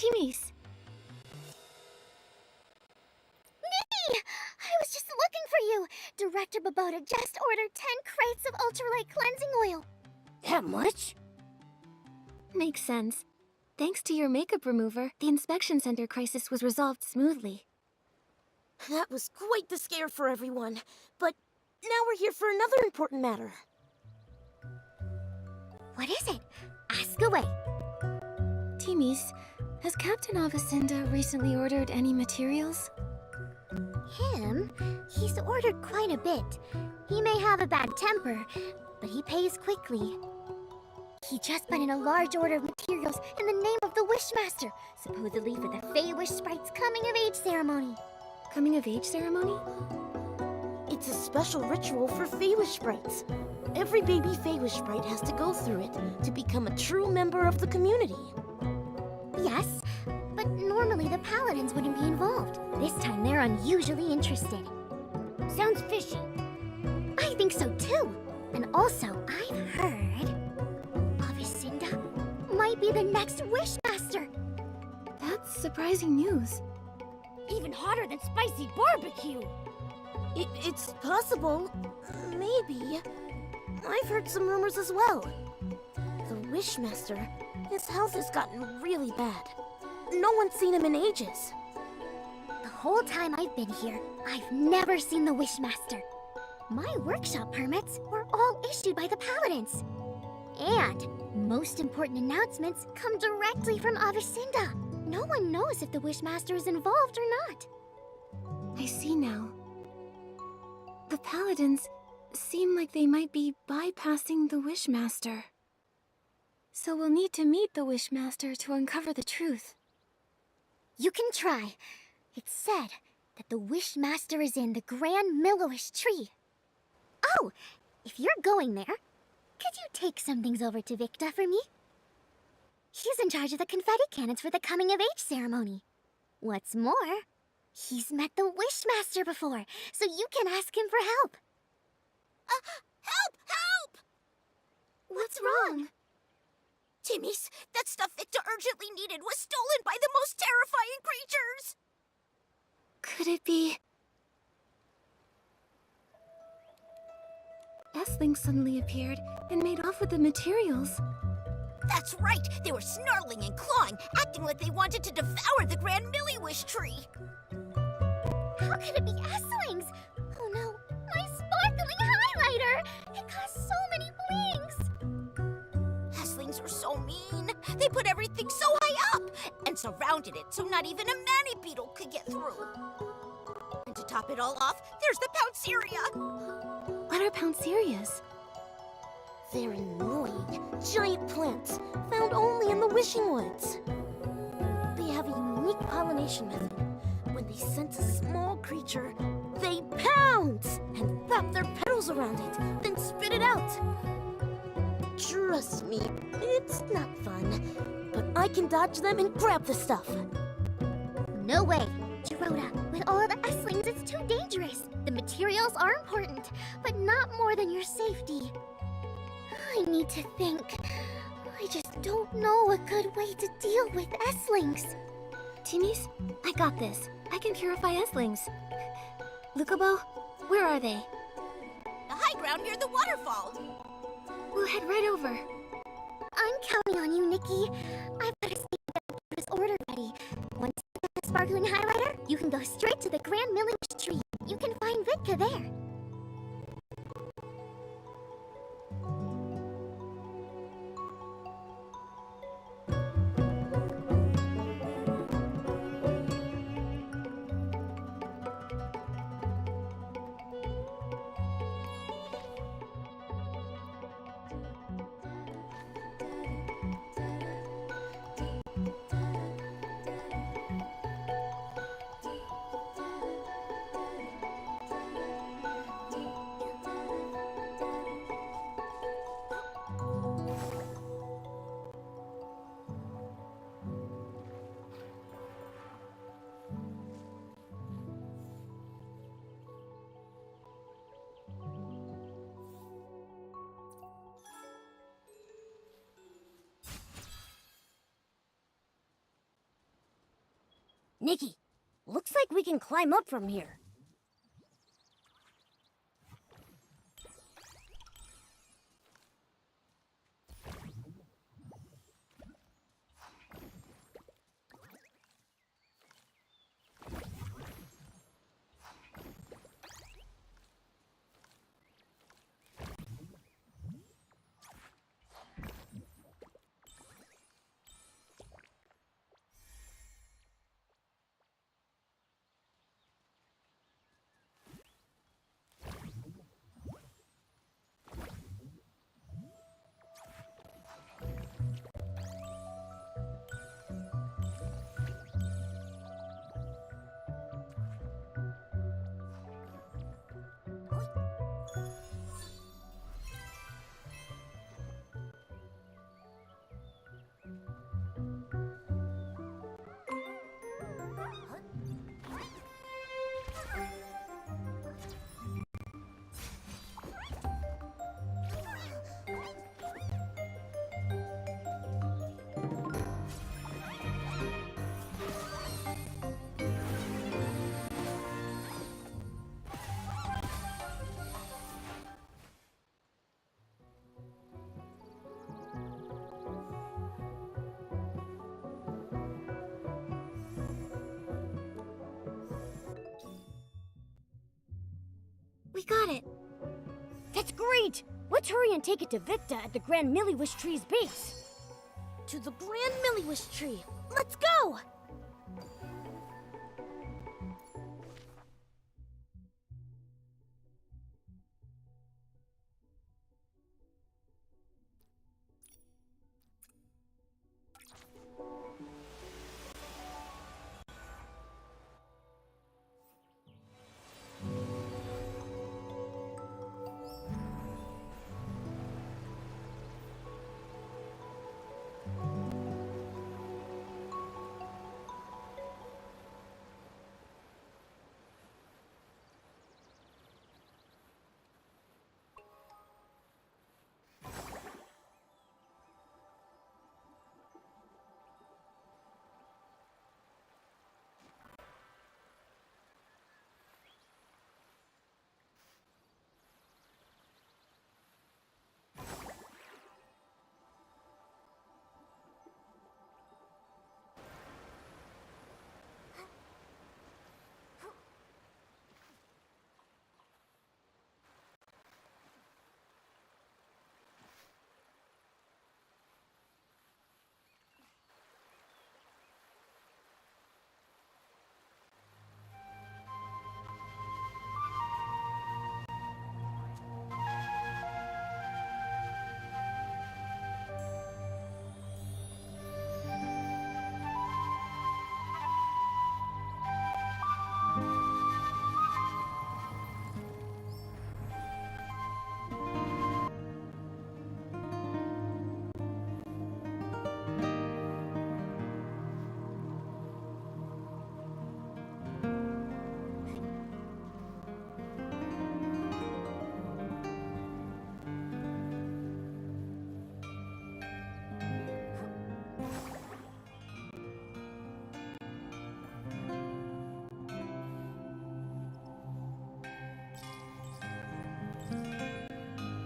Teamies! Nikki! I was just looking for you! Director Babota just ordered 10 crates of ultralight cleansing oil. That much? Makes sense. Thanks to your makeup remover, the inspection center crisis was resolved smoothly. That was quite the scare for everyone. But now we're here for another important matter. What is it? Ask away. Teamies, has Captain Avacinda recently ordered any materials? Him? He's ordered quite a bit. He may have a bad temper, but he pays quickly. He just put in a large order of materials in the name of the Wishmaster, supposedly for the Fey-Wish Sprite's coming-of-age ceremony. Coming-of-age ceremony? It's a special ritual for Fey-Wish Sprites. Every baby Fey-Wish Sprite has to go through it to become a true member of the community. Yes, but normally the Paladins wouldn't be involved. This time they're unusually interested. Sounds fishy. I think so too. And also, I've heard Avacinda might be the next Wishmaster. That's surprising news. Even hotter than spicy barbecue. It's possible. Maybe. I've heard some rumors as well. The Wishmaster, his health has gotten really bad. No one's seen him in ages. The whole time I've been here, I've never seen the Wishmaster. My workshop permits were all issued by the Paladins. And most important announcements come directly from Avicenda. No one knows if the Wishmaster is involved or not. I see now. The Paladins seem like they might be bypassing the Wishmaster. So we'll need to meet the Wishmaster to uncover the truth. You can try. It's said that the Wishmaster is in the Grand Millowish tree. Oh, if you're going there, could you take some things over to Victa for me? He's in charge of the confetti cannons for the coming-of-age ceremony. What's more, he's met the Wishmaster before, so you can ask him for help. Help! Help! What's wrong? Timmy's, that stuff Victor urgently needed was stolen by the most terrifying creatures! Could it be... S-Link suddenly appeared and made off with the materials. That's right! They were snarling and clawing, acting like they wanted to devour the Grand Milliwish tree! How could it be S-Lings? Oh no, my sparkling highlighter! It caused so many blings! S-Lings are so mean! They put everything so high up! And surrounded it so not even a mani-beetle could get through! And to top it all off, there's the Pounceria! What are Pouncerias? They're annoying, giant plants found only in the Wishing Woods. They have a unique pollination method. When they sense a small creature, they pounce and wrap their petals around it, then spit it out. Trust me, it's not fun, but I can dodge them and grab the stuff. No way! Dorota, with all the S-Lings, it's too dangerous. The materials are important, but not more than your safety. I need to think. I just don't know a good way to deal with S-Lings. Timmy's, I got this. I can purify S-Lings. Lukubo, where are they? The high ground near the waterfall. We'll head right over. I'm counting on you, Nikki. I've got to see this order ready. Once you get the sparkling highlighter, you can go straight to the Grand Milliwish tree. You can find Vitka there. Nikki, looks like we can climb up from here. We got it. That's great! Let's hurry and take it to Victa at the Grand Milliwish Tree's base. To the Grand Milliwish Tree. Let's go!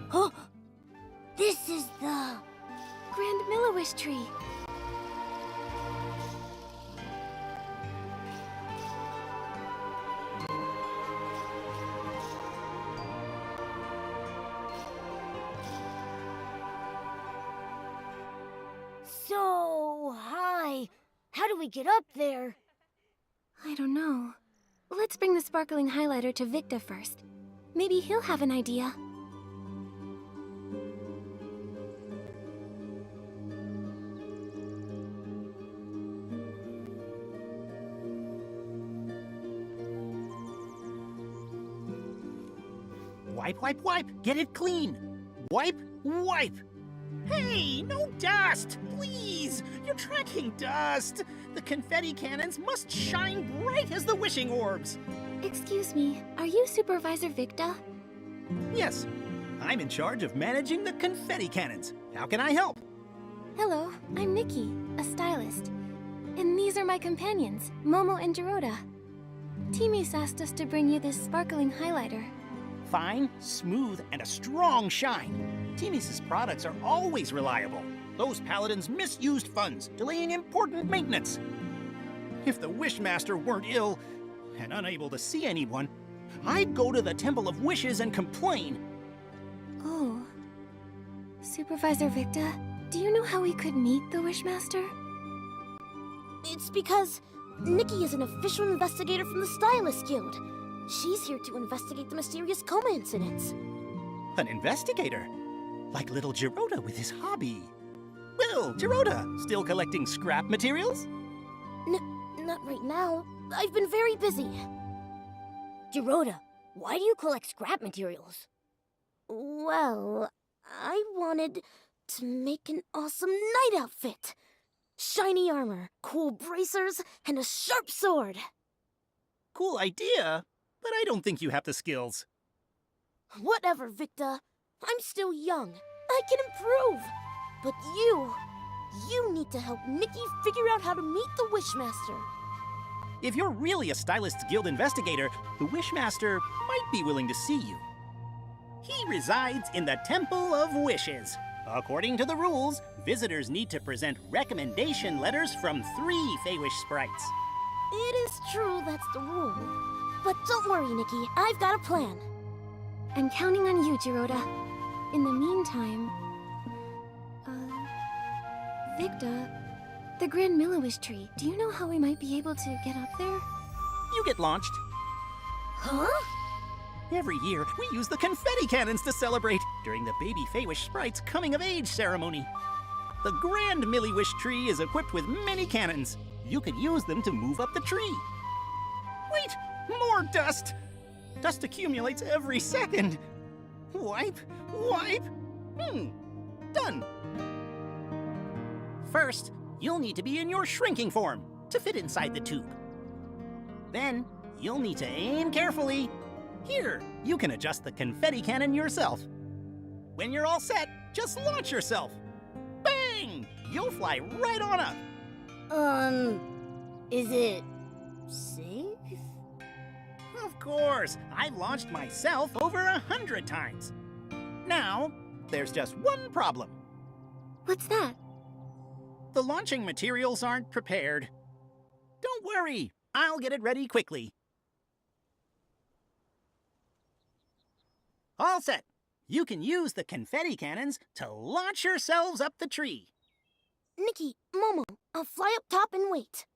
Huh? This is the... Grand Milliwish Tree. so high. How do we get up there? I don't know. Let's bring the sparkling highlighter to Victa first. Maybe he'll have an idea. Wipe, wipe, wipe! Get it clean! Wipe, wipe! Hey, no dust! Please! You're tracking dust! The confetti cannons must shine bright as the wishing orbs! Excuse me, are you Supervisor Victa? Yes, I'm in charge of managing the confetti cannons. How can I help? Hello, I'm Nikki, a stylist. And these are my companions, Momo and Jiroda. Timus asked us to bring you this sparkling highlighter. Fine, smooth, and a strong shine. Timus's products are always reliable. Those paladins misused funds, delaying important maintenance. If the Wishmaster weren't ill and unable to see anyone, I'd go to the Temple of Wishes and complain. Oh. Supervisor Victa, do you know how we could meet the Wishmaster? It's because Nikki is an official investigator from the Stylist Guild. She's here to investigate the mysterious coma incidents. An investigator? Like little Jiroda with his hobby. Well, Jiroda, still collecting scrap materials? Not right now. I've been very busy. Jiroda, why do you collect scrap materials? Well, I wanted to make an awesome night outfit. Shiny armor, cool bracers, and a sharp sword. Cool idea, but I don't think you have the skills. Whatever, Victa. I'm still young. I can improve. But you need to help Nikki figure out how to meet the Wishmaster. If you're really a Stylist's Guild investigator, the Wishmaster might be willing to see you. He resides in the Temple of Wishes. According to the rules, visitors need to present recommendation letters from 3 Feywish sprites. It is true that's the rule. But don't worry, Nikki. I've got a plan. I'm counting on you, Jiroda. In the meantime... Victa, the Grand Milliwish tree, do you know how we might be able to get up there? You get launched. Huh? Every year, we use the confetti cannons to celebrate during the Baby Feywish Sprite's coming-of-age ceremony. The Grand Milliwish tree is equipped with many cannons. You could use them to move up the tree. Wait! More dust! Dust accumulates every second. Wipe, wipe. Done. First, you'll need to be in your shrinking form to fit inside the tube. Then, you'll need to aim carefully. Here, you can adjust the confetti cannon yourself. When you're all set, just launch yourself. Bang! You'll fly right on up. Is it safe? Of course, I've launched myself over 100 times. Now, there's just one problem. What's that? The launching materials aren't prepared. Don't worry, I'll get it ready quickly. All set. You can use the confetti cannons to launch yourselves up the tree. Nikki, Momo, I'll fly up top and wait.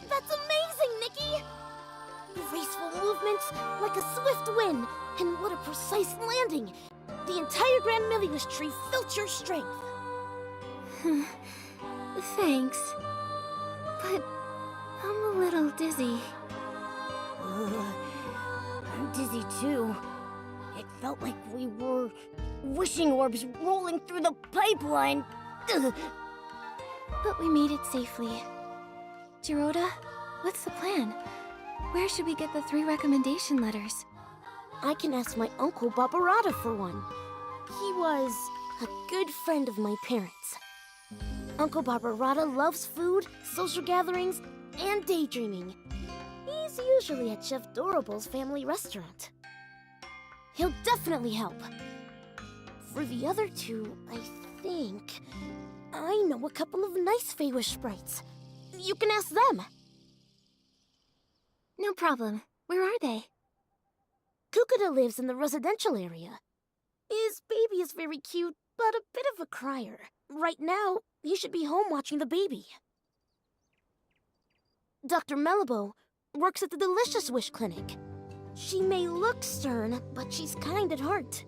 That's amazing, Nikki! Graceful movements, like a swift wind, and what a precise landing! The entire Grand Milliwish tree felt your strength. Thanks. But I'm a little dizzy. I'm dizzy too. It felt like we were wishing orbs rolling through the pipeline. Ugh. But we made it safely. Jiroda, what's the plan? Where should we get the 3 recommendation letters? I can ask my uncle Barbarata for one. He was a good friend of my parents. Uncle Barbarata loves food, social gatherings, and daydreaming. He's usually at Chef Dorable's family restaurant. He'll definitely help. For the other 2, I think... I know a couple of nice Feywish sprites. You can ask them. No problem. Where are they? Kukuda lives in the residential area. His baby is very cute, but a bit of a crier. Right now, he should be home watching the baby. Dr. Malibu works at the Delicious Wish Clinic. She may look stern, but she's kind at heart.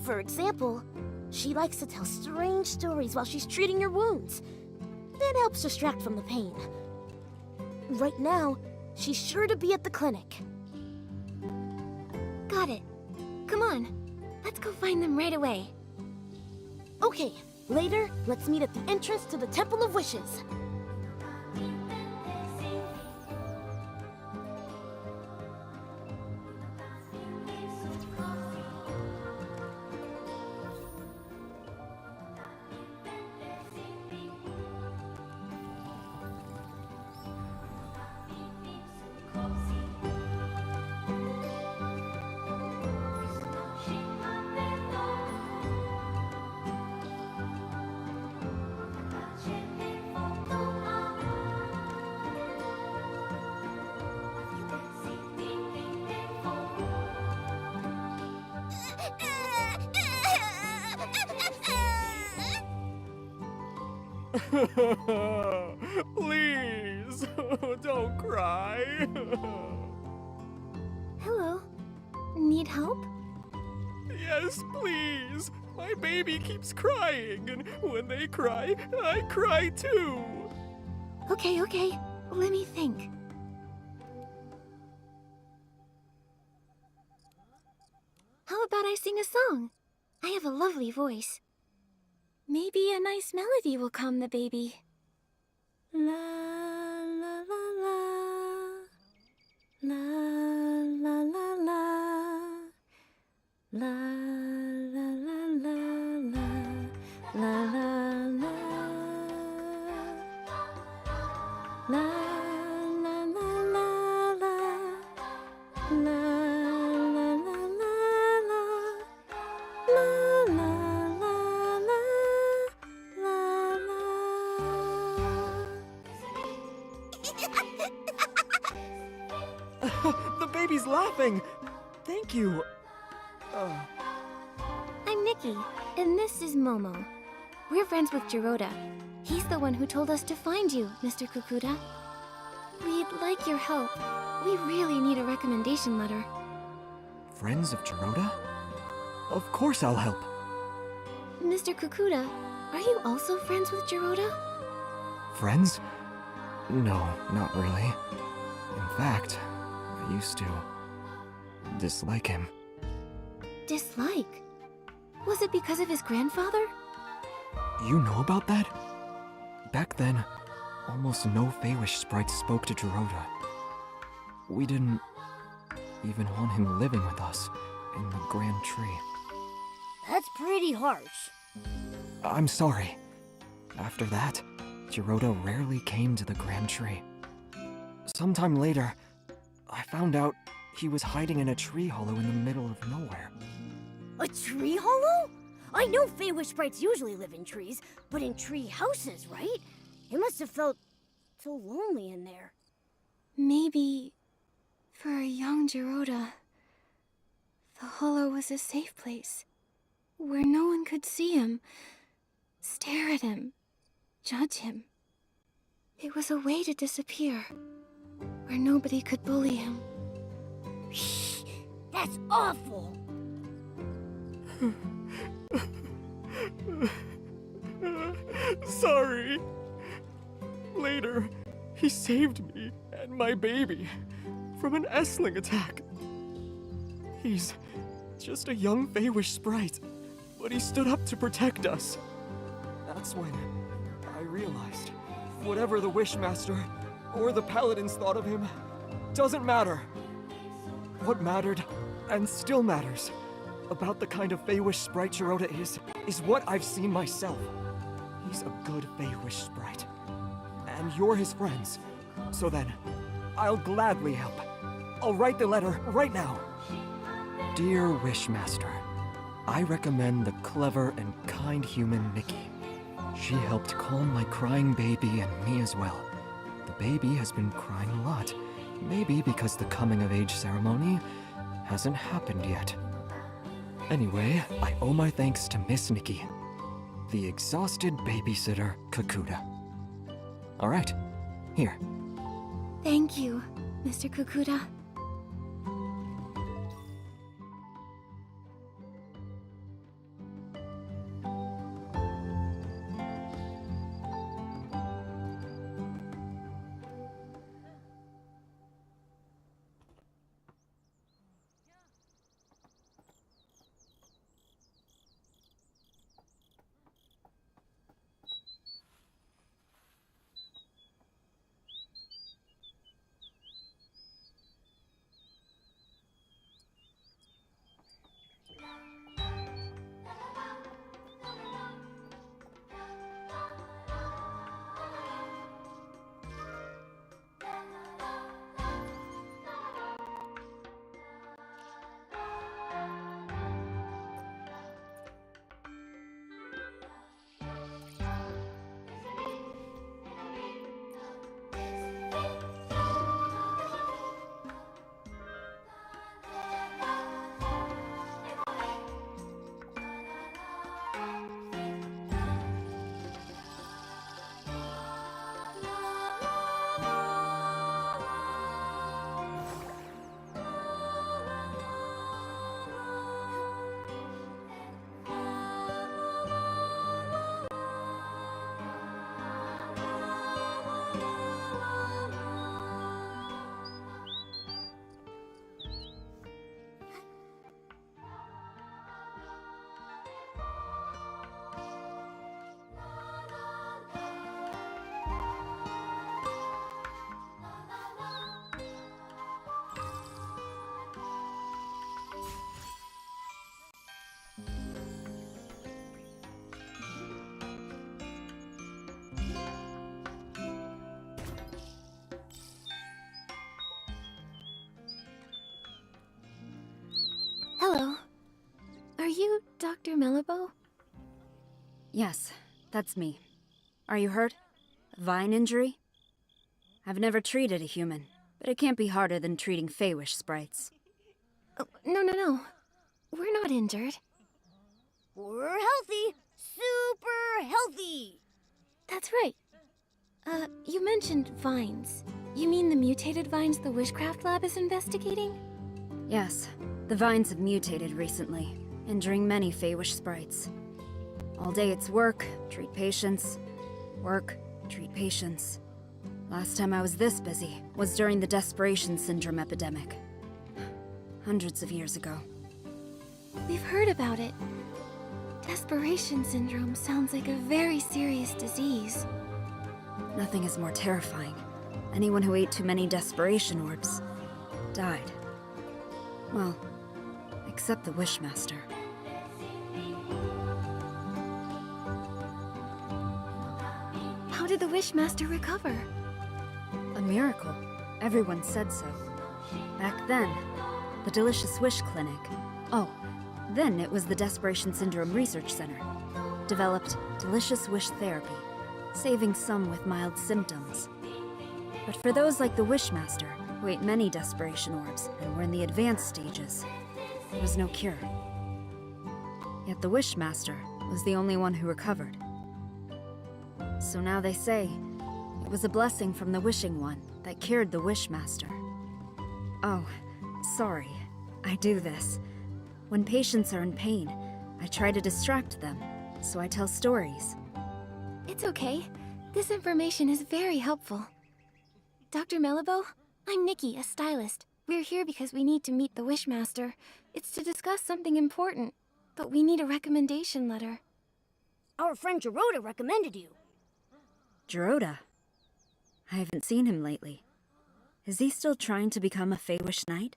For example, she likes to tell strange stories while she's treating your wounds. It helps distract from the pain. Right now, she's sure to be at the clinic. Got it. Come on. Let's go find them right away. Okay, later, let's meet at the entrance to the Temple of Wishes. Please, don't cry. Hello. Need help? Yes, please. My baby keeps crying, and when they cry, I cry too. Okay. Let me think. How about I sing a song? I have a lovely voice. Maybe a nice melody will calm the baby. La la la la. La la la la. La la la la la. La la la. La la la la la. La la la la. La la la la. The baby's laughing. Thank you. I'm Nikki, and this is Momo. We're friends with Jiroda. He's the one who told us to find you, Mr. Kukuda. We'd like your help. We really need a recommendation letter. Friends of Jiroda? Of course I'll help. Mr. Kukuda, are you also friends with Jiroda? Friends? No, not really. In fact, I used to dislike him. Dislike? Was it because of his grandfather? You know about that? Back then, almost no Feywish sprites spoke to Jiroda. We didn't even want him living with us in the Grand Tree. That's pretty harsh. I'm sorry. After that, Jiroda rarely came to the Grand Tree. Sometime later, I found out he was hiding in a tree hollow in the middle of nowhere. A tree hollow? I know Feywish sprites usually live in trees, but in tree houses, right? It must have felt so lonely in there. Maybe for a young Jiroda, the hollow was a safe place where no one could see him, stare at him, judge him. It was a way to disappear, where nobody could bully him. That's awful! Sorry. Later, he saved me and my baby from an Essling attack. He's just a young Feywish sprite, but he stood up to protect us. That's when I realized whatever the Wishmaster or the Paladins thought of him doesn't matter. What mattered, and still matters, about the kind of Feywish sprite Jiroda is what I've seen myself. He's a good Feywish sprite. And you're his friends. So then, I'll gladly help. I'll write the letter right now. Dear Wishmaster, I recommend the clever and kind human Nikki. She helped calm my crying baby and me as well. The baby has been crying a lot, maybe because the coming of age ceremony hasn't happened yet. Anyway, I owe my thanks to Miss Nikki, the exhausted babysitter Kakuta. Alright, here. Thank you, Mr. Kukuda. Hello. Are you Dr. Melabo? Yes, that's me. Are you hurt? A vine injury? I've never treated a human, but it can't be harder than treating Feywish sprites. Oh, no. We're not injured. We're healthy. Super healthy. That's right. You mentioned vines. You mean the mutated vines the Wishcraft Lab is investigating? Yes, the vines have mutated recently, injuring many Feywish sprites. All day it's work, treat patients. Work, treat patients. Last time I was this busy was during the Desperation Syndrome epidemic. Hundreds of years ago. We've heard about it. Desperation syndrome sounds like a very serious disease. Nothing is more terrifying. Anyone who ate too many desperation orbs died. Well, except the Wishmaster. How did the Wishmaster recover? A miracle. Everyone said so. Back then, the Delicious Wish Clinic. Oh, then it was the Desperation Syndrome Research Center. Developed Delicious Wish Therapy, saving some with mild symptoms. But for those like the Wishmaster, who ate many desperation orbs and were in the advanced stages, there was no cure. Yet the Wishmaster was the only one who recovered. So now they say, it was a blessing from the Wishing One that cured the Wishmaster. Oh, sorry, I do this. When patients are in pain, I try to distract them, so I tell stories. It's okay. This information is very helpful. Dr. Melabo, I'm Nikki, a stylist. We're here because we need to meet the Wishmaster. It's to discuss something important, but we need a recommendation letter. Our friend Gerota recommended you. Gerota? I haven't seen him lately. Is he still trying to become a Feywish Knight?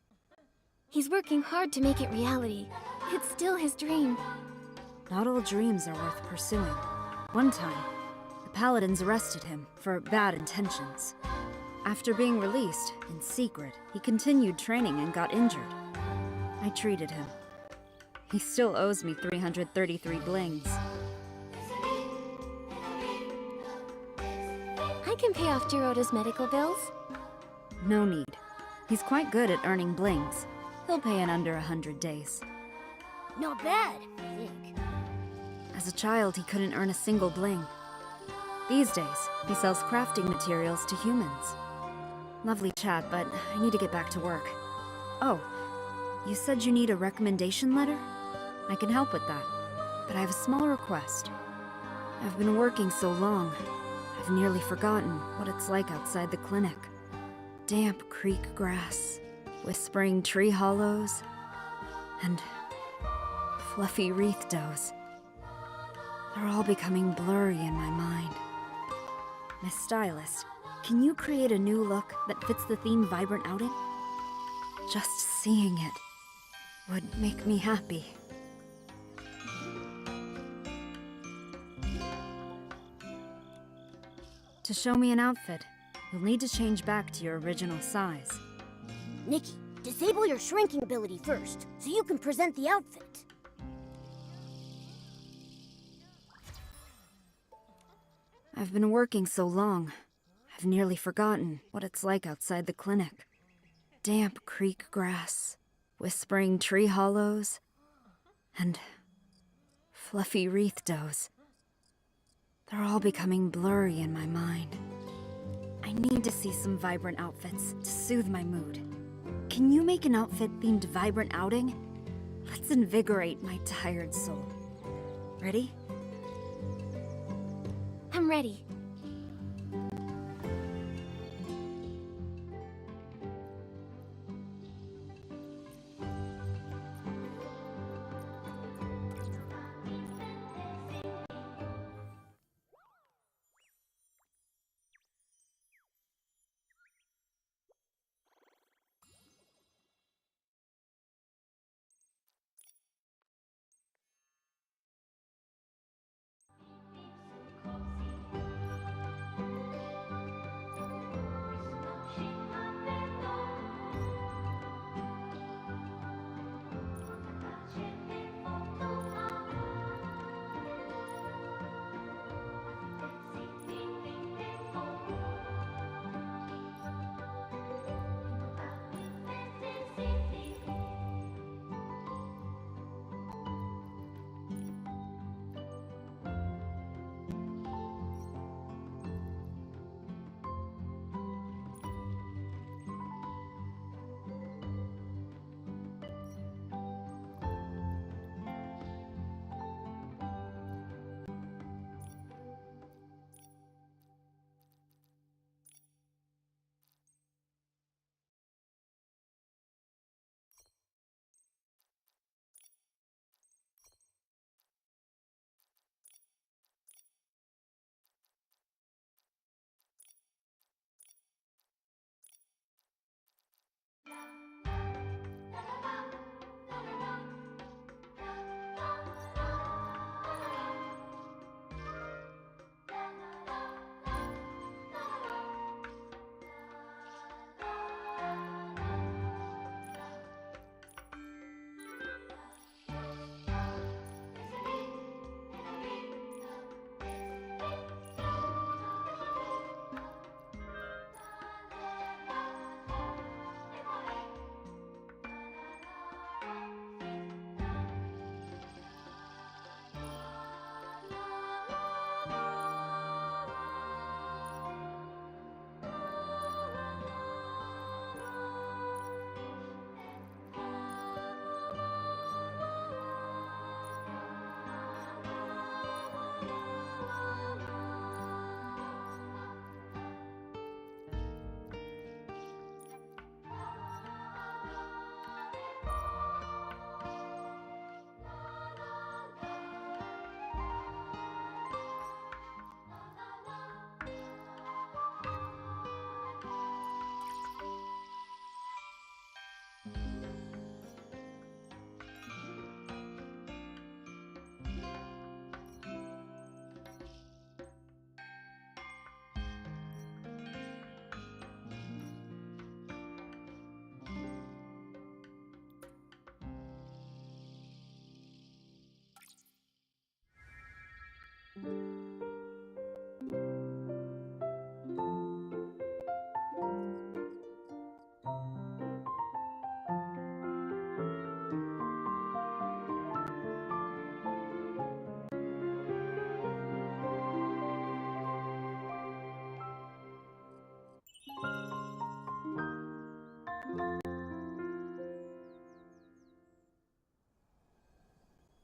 He's working hard to make it reality. It's still his dream. Not all dreams are worth pursuing. One time, the Paladins arrested him for bad intentions. After being released, in secret, he continued training and got injured. I treated him. He still owes me 333 blings. I can pay off Gerota's medical bills. No need. He's quite good at earning blings. He'll pay in under 100 days. Not bad, I think. As a child, he couldn't earn a single bling. These days, he sells crafting materials to humans. Lovely chat, but I need to get back to work. Oh, you said you need a recommendation letter? I can help with that, but I have a small request. I've been working so long, I've nearly forgotten what it's like outside the clinic. Damp creek grass, whispering tree hollows, and fluffy wreath doughs. They're all becoming blurry in my mind. Miss Stylist, can you create a new look that fits the theme Vibrant Outing? Just seeing it would make me happy. To show me an outfit, you'll need to change back to your original size. Nikki, disable your shrinking ability first, so you can present the outfit. I've been working so long, I've nearly forgotten what it's like outside the clinic. Damp creek grass, whispering tree hollows, and fluffy wreath doughs. They're all becoming blurry in my mind. I need to see some vibrant outfits to soothe my mood. Can you make an outfit themed Vibrant Outing? Let's invigorate my tired soul. Ready? I'm ready.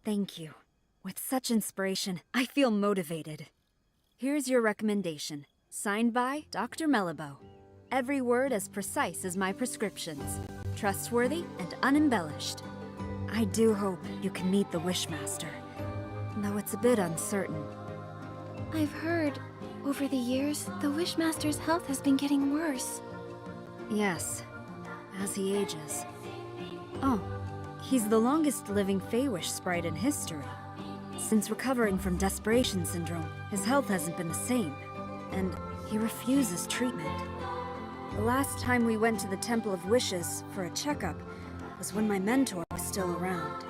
Thank you. With such inspiration, I feel motivated. Here's your recommendation. Signed by Dr. Mellibo. Every word as precise as my prescriptions. Trustworthy and unembellished. I do hope you can meet the Wishmaster, though it's a bit uncertain. I've heard, over the years, the Wishmaster's health has been getting worse. Yes, as he ages. Oh, he's the longest living Feywish sprite in history. Since recovering from Desperation Syndrome, his health hasn't been the same, and he refuses treatment. The last time we went to the Temple of Wishes for a checkup was when my mentor was still around.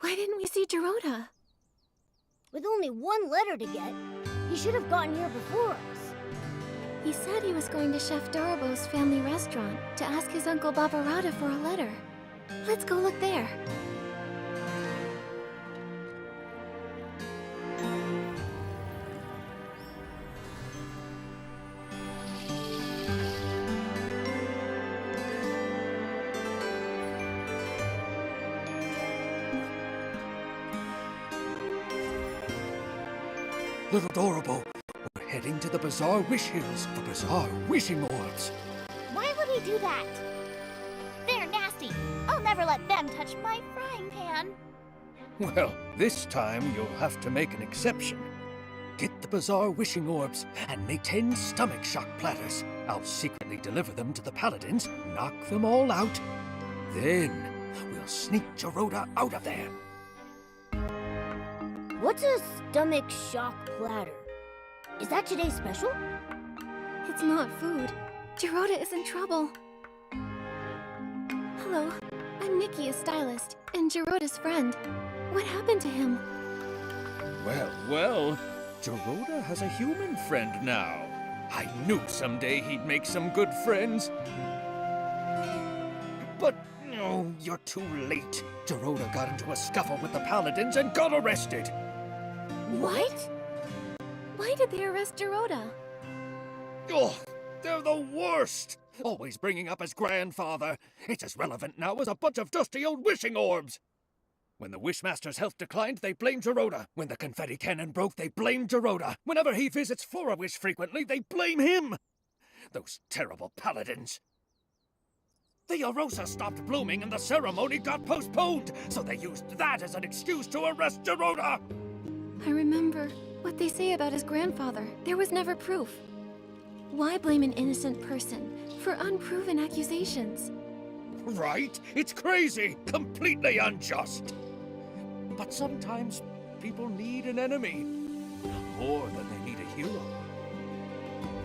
Why didn't we see Dorota? With only one letter to get, he should have gotten here before us. He said he was going to Chef Dorobo's family restaurant to ask his uncle Barbarata for a letter. Let's go look there. Little Dorobo, we're heading to the Bazaar Wish Hills for Bazaar Wishing Orbs. Why would he do that? They're nasty. I'll never let them touch my frying pan. Well, this time you'll have to make an exception. Get the Bazaar Wishing Orbs and make 10 stomach shock platters. I'll secretly deliver them to the Paladins, knock them all out. Then we'll sneak Dorota out of there. What's a stomach shock platter? Is that today's special? It's not food. Dorota is in trouble. Hello, I'm Nikki, a stylist, and Dorota's friend. What happened to him? Well, Dorota has a human friend now. I knew someday he'd make some good friends. But, no, you're too late. Dorota got into a scuffle with the Paladins and got arrested. What? Why did they arrest Dorota? Oh, they're the worst! Always bringing up his grandfather. It's as relevant now as a bunch of dusty old wishing orbs. When the Wishmaster's health declined, they blamed Dorota. When the confetti cannon broke, they blamed Dorota. Whenever he visits Flora-Wish frequently, they blame him. Those terrible Paladins. The Arosa stopped blooming and the ceremony got postponed, so they used that as an excuse to arrest Dorota. I remember what they say about his grandfather. There was never proof. Why blame an innocent person for unproven accusations? Right? It's crazy. Completely unjust. But sometimes people need an enemy. More than they need a hero.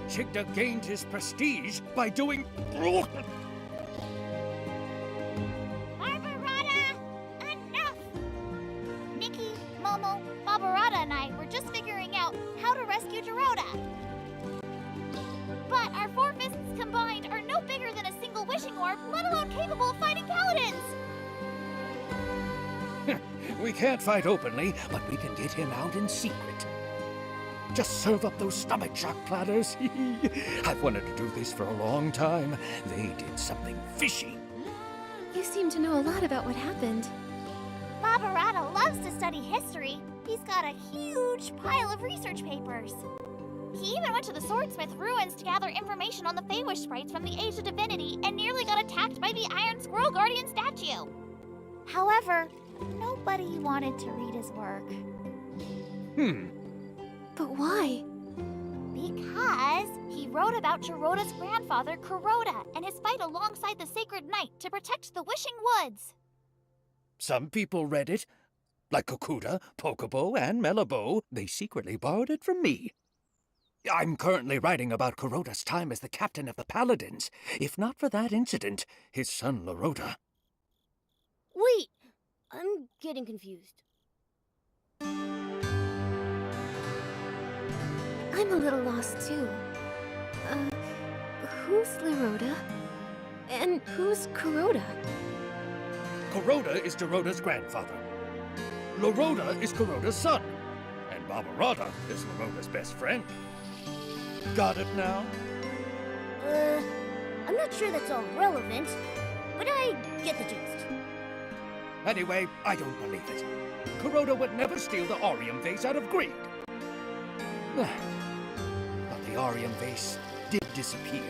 Chigda gained his prestige by doing... Barbarata! Enough! Nikki, Momo, Barbarata and I were just figuring out how to rescue Dorota. But our 4 fists combined are no bigger than a single wishing orb, let alone capable of fighting Paladins! We can't fight openly, but we can get him out in secret. Just serve up those stomach shock platters. I've wanted to do this for a long time. They did something fishy. You seem to know a lot about what happened. Barbarata loves to study history. He's got a huge pile of research papers. He even went to the Swordsmith ruins to gather information on the Feywish sprites from the Age of Divinity and nearly got attacked by the Iron Squirrel Guardian statue. However, nobody wanted to read his work. But why? Because he wrote about Geroda's grandfather, Kuroda, and his fight alongside the Sacred Knight to protect the Wishing Woods. Some people read it. Like Kokuda, Pokobo, and Melabo, they secretly borrowed it from me. I'm currently writing about Kuroda's time as the captain of the Paladins. If not for that incident, his son Loroda. Wait, I'm getting confused. I'm a little lost too. Who's Loroda? And who's Kuroda? Kuroda is Geroda's grandfather. Loroda is Kuroda's son. And Barbarata is Loroda's best friend. Got it now? I'm not sure that's all relevant, but I get the gist. Anyway, I don't believe it. Kuroda would never steal the Arium vase out of greed. But the Arium vase did disappear.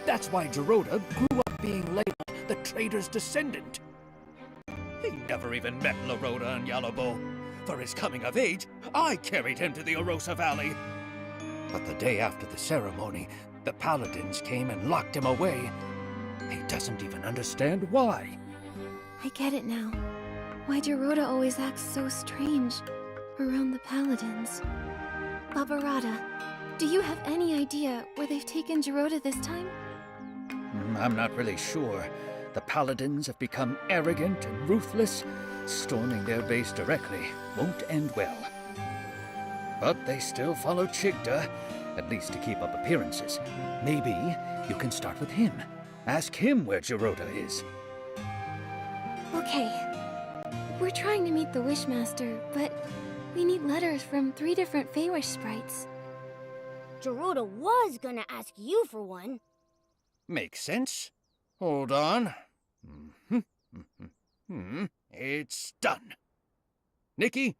That's why Geroda grew up being labeled the traitor's descendant. He never even met Loroda and Yalobo. For his coming of age, I carried him to the Orosa Valley. But the day after the ceremony, the Paladins came and locked him away. He doesn't even understand why. I get it now. Why Geroda always acts so strange around the Paladins. Barbarata, do you have any idea where they've taken Geroda this time? I'm not really sure. The Paladins have become arrogant and ruthless. Storming their base directly won't end well. But they still follow Chigda, at least to keep up appearances. Maybe you can start with him. Ask him where Geroda is. Okay. We're trying to meet the Wishmaster, but we need letters from 3 different Feywish sprites. Geroda was gonna ask you for one. Makes sense. Hold on. It's done. Nikki,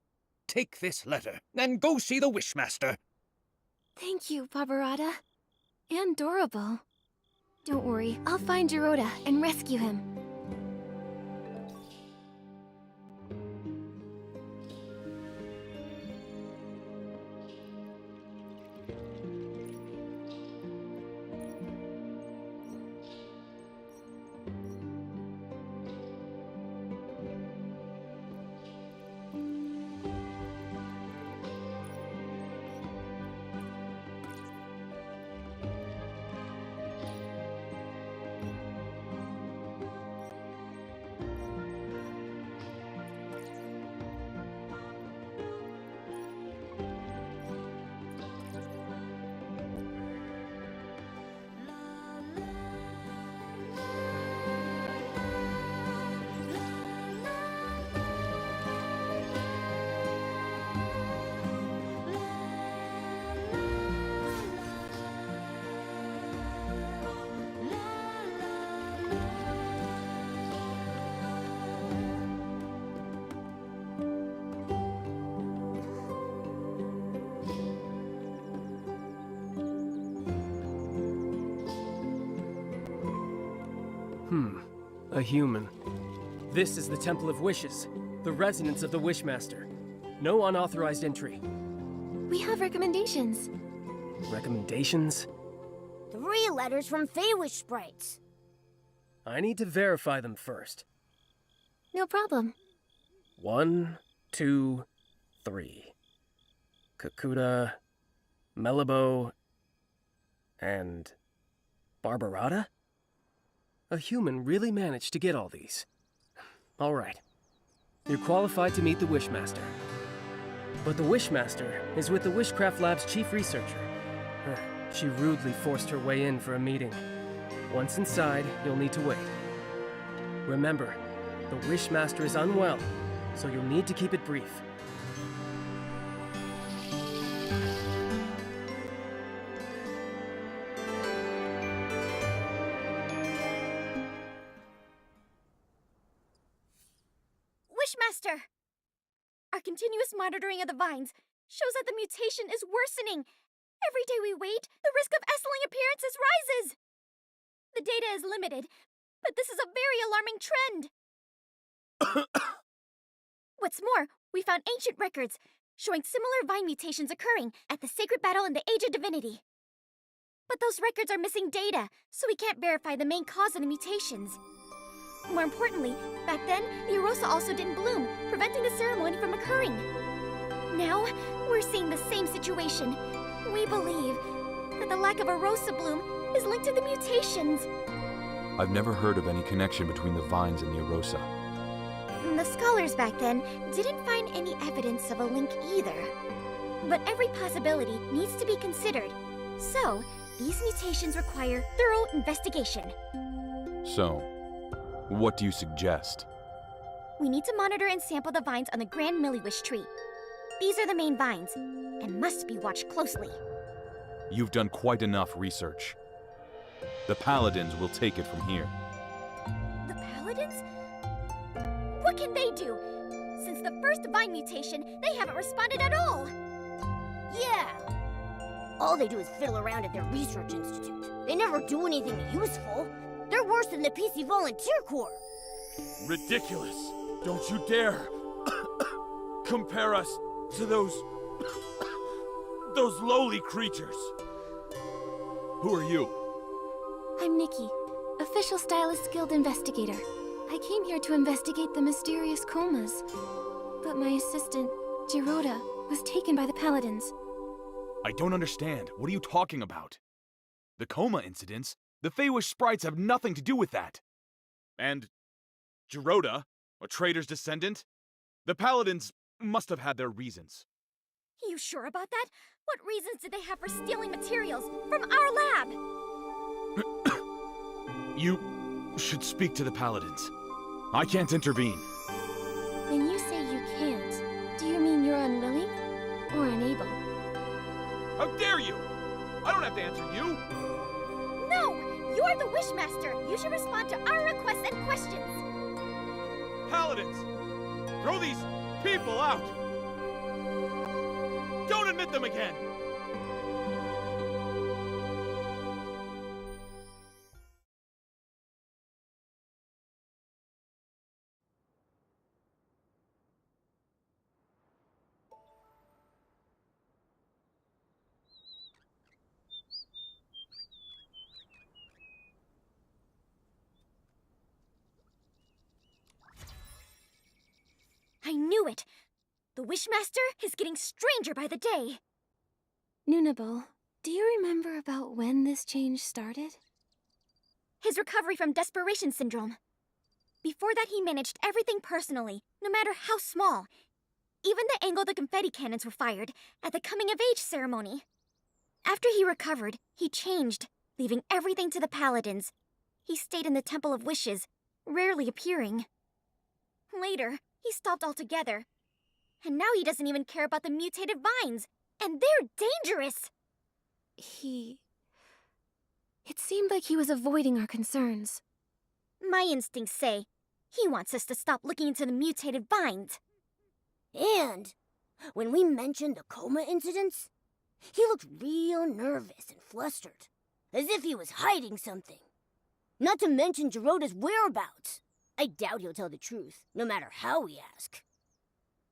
take this letter and go see the Wishmaster. Thank you, Barbarata. And Dorable. Don't worry, I'll find Geroda and rescue him. A human. This is the Temple of Wishes, the residence of the Wishmaster. No unauthorized entry. We have recommendations. Recommendations? 3 letters from Feywish sprites. I need to verify them first. No problem. 1, 2, 3. Kokuda, Melabo, and Barbarata? A human really managed to get all these. All right. You're qualified to meet the Wishmaster. But the Wishmaster is with the Wishcraft Lab's chief researcher. She rudely forced her way in for a meeting. Once inside, you'll need to wait. Remember, the Wishmaster is unwell, so you'll need to keep it brief. Wishmaster! Our continuous monitoring of the vines shows that the mutation is worsening. Every day we wait, the risk of Essling appearances rises. The data is limited, but this is a very alarming trend. What's more, we found ancient records showing similar vine mutations occurring at the sacred battle in the Age of Divinity. But those records are missing data, so we can't verify the main cause of the mutations. More importantly, back then, the Arosa also didn't bloom, preventing the ceremony from occurring. Now, we're seeing the same situation. We believe that the lack of Arosa bloom is linked to the mutations. I've never heard of any connection between the vines and the Arosa. The scholars back then didn't find any evidence of a link either. But every possibility needs to be considered. So, these mutations require thorough investigation. So, what do you suggest? We need to monitor and sample the vines on the Grand Milliwish tree. These are the main vines, and must be watched closely. You've done quite enough research. The Paladins will take it from here. The Paladins? What can they do? Since the first vine mutation, they haven't responded at all. Yeah! All they do is fiddle around at their research institute. They never do anything useful. They're worse than the PC Volunteer Corps. Ridiculous! Don't you dare compare us to those lowly creatures. Who are you? I'm Nikki, Official Stylist Guild Investigator. I came here to investigate the mysterious comas. But my assistant, Giroda, was taken by the Paladins. I don't understand. What are you talking about? The coma incidents? The Feywish sprites have nothing to do with that. And Giroda, a traitor's descendant? The Paladins must have had their reasons. You sure about that? What reasons did they have for stealing materials from our lab? You should speak to the Paladins. I can't intervene. When you say you can't, do you mean you're unwilling or unable? How dare you! I don't have to answer you! No! You're the Wishmaster! You should respond to our requests and questions! Paladins! Throw these people out! Don't admit them again! I knew it! The Wishmaster is getting stranger by the day! Nunable, do you remember about when this change started? His recovery from desperation syndrome. Before that, he managed everything personally, no matter how small. Even the angle the confetti cannons were fired at the coming-of-age ceremony. After he recovered, he changed, leaving everything to the Paladins. He stayed in the Temple of Wishes, rarely appearing. Later, he stopped altogether. And now he doesn't even care about the mutated vines. And they're dangerous! It seemed like he was avoiding our concerns. My instincts say he wants us to stop looking into the mutated vines. And when we mentioned the coma incidents, he looked real nervous and flustered, as if he was hiding something. Not to mention Giroda's whereabouts. I doubt he'll tell the truth, no matter how we ask.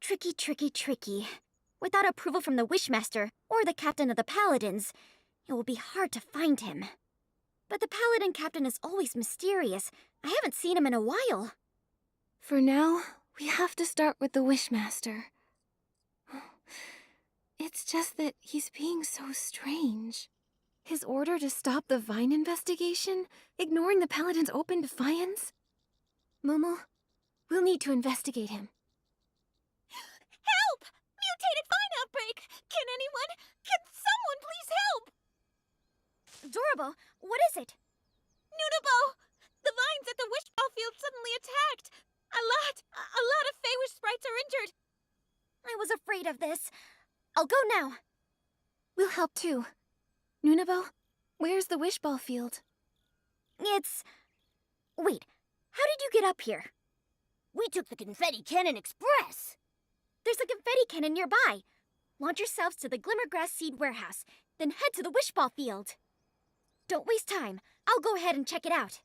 Tricky, tricky, tricky. Without approval from the Wishmaster or the captain of the Paladins, it will be hard to find him. But the Paladin captain is always mysterious. I haven't seen him in a while. For now, we have to start with the Wishmaster. It's just that he's being so strange. His order to stop the Vine investigation, ignoring the Paladin's open defiance? Momo, we'll need to investigate him. Help! Mutated vine outbreak! Can someone please help? Dorabo, what is it? Nunabo! The vines at the wish ball field suddenly attacked! A lot of Feywish sprites are injured! I was afraid of this. I'll go now. We'll help too. Nunabo, where's the wish ball field? Wait, how did you get up here? We took the Confetti Cannon Express! There's a confetti cannon nearby. Launch yourselves to the Glimmergrass Seed Warehouse, then head to the wish ball field. Don't waste time. I'll go ahead and check it out.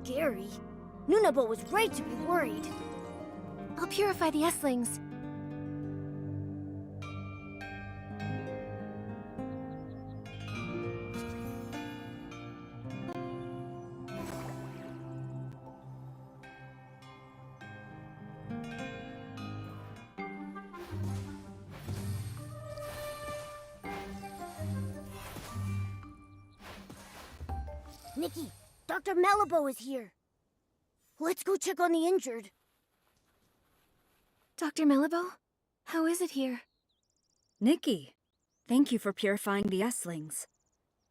Scary. Nunabo was right to be worried. I'll purify the S-lings. Nikki, Dr. Malibu is here. Let's go check on the injured. Dr. Malibu, how is it here? Nikki, thank you for purifying the S-lings.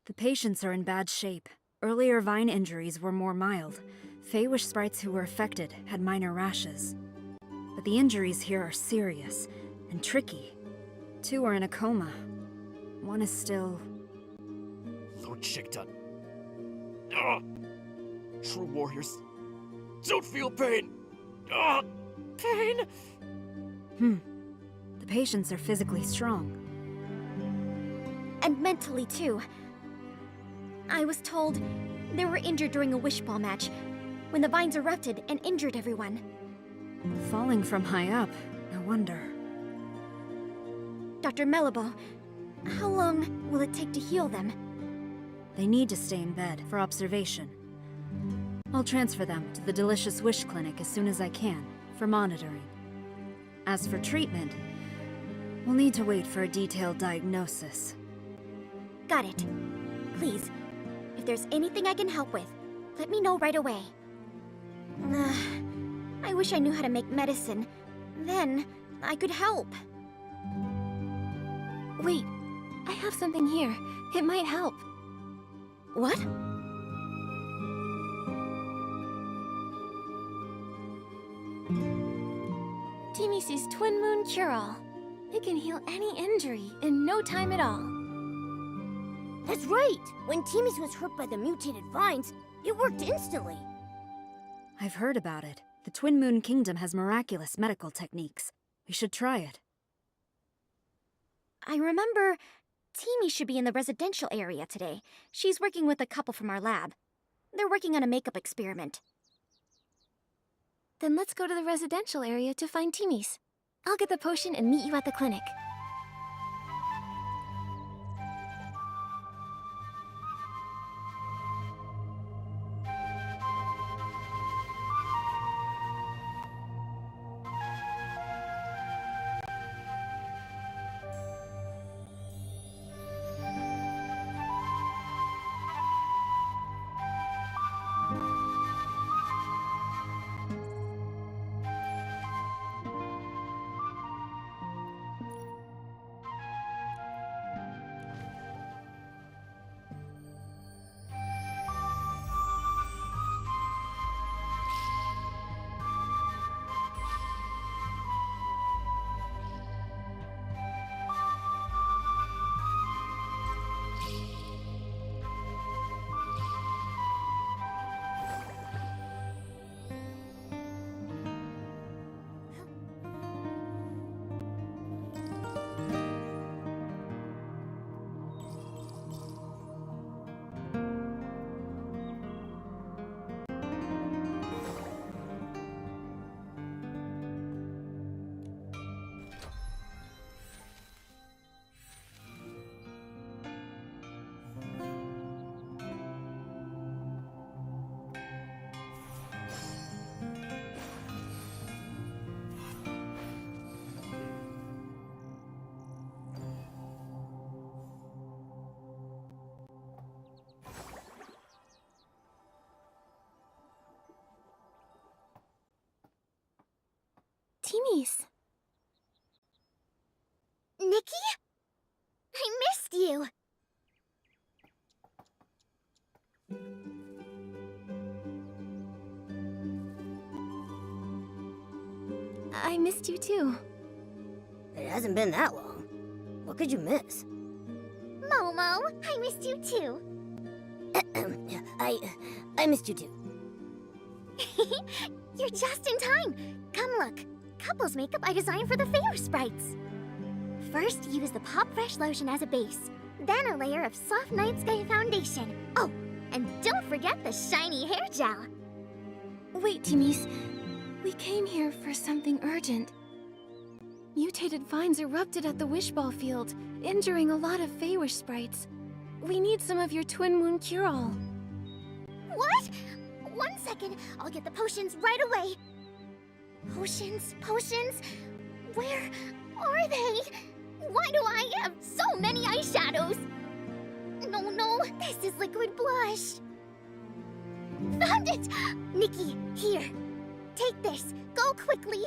The patients are in bad shape. Earlier Vine injuries were more mild. Feywish sprites who were affected had minor rashes. But the injuries here are serious and tricky. 2 are in a coma. 1 is still... Lord Shigdun. True warriors don't feel pain. Pain! The patients are physically strong. And mentally, too. I was told they were injured during a wish ball match, when the vines erupted and injured everyone. Falling from high up, no wonder. Dr. Malibu, how long will it take to heal them? They need to stay in bed for observation. I'll transfer them to the Delicious Wish Clinic as soon as I can, for monitoring. As for treatment, We'll need to wait for a detailed diagnosis. Got it. Please, if there's anything I can help with, let me know right away. I wish I knew how to make medicine. Then, I could help. Wait, I have something here. It might help. What? Timi's Twin Moon Cure-All. It can heal any injury in no time at all. That's right! When Timmy's was hurt by the mutated vines, it worked instantly. I've heard about it. The Twin Moon Kingdom has miraculous medical techniques. We should try it. I remember Timmy should be in the residential area today. She's working with a couple from our lab. They're working on a makeup experiment. Then let's go to the residential area to find Timmy's. I'll get the potion and meet you at the clinic. Timmy's. Nikki? I missed you! I missed you too. It hasn't been that long. What could you miss? Momo, I missed you too. I missed you too. You're just in time. Come look. Couples makeup I designed for the Favor Sprites. First, use the Pop Fresh lotion as a base. Then a layer of soft Night Sky foundation. Oh, and don't forget the shiny hair gel. Wait, Timmy's. We came here for something urgent. Mutated vines erupted at the Wishball field, injuring a lot of Feywish sprites. We need some of your Twin Moon Cure-All. What? 1 second. I'll get the potions right away. Potions? Potions? Where are they? Why do I have so many eyeshadows? No, this is liquid blush. Found it! Nikki, here. Take this. Go quickly.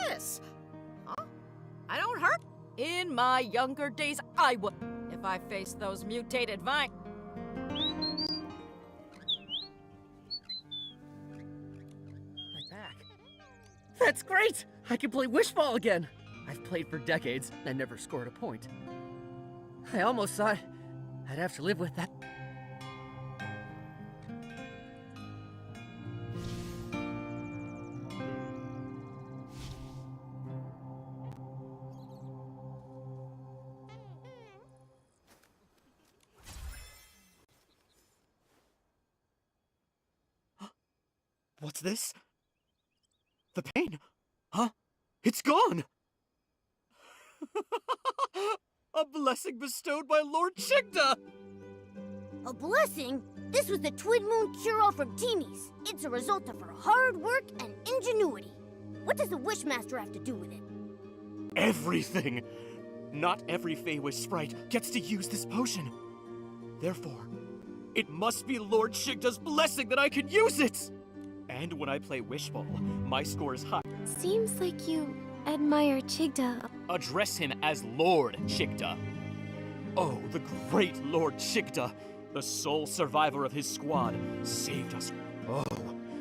this? Huh? I don't hurt. In my younger days, I would. If I faced those mutated vines. My back. That's great! I can play wish ball again! I've played for decades and never scored a point. I almost thought I'd have to live with that. What's this? The pain? Huh? It's gone! A blessing bestowed by Lord Chigda! A blessing? This was the Twin Moon cure-all from Timmy's. It's a result of her hard work and ingenuity. What does the Wishmaster have to do with it? Everything! Not every Feywish sprite gets to use this potion. Therefore, it must be Lord Chigda's blessing that I can use it! And when I play Wish Ball, my score is high. Seems like you admire Chigda. Address him as Lord Chigda. Oh, the great Lord Chigda, the sole survivor of his squad, saved us. Oh,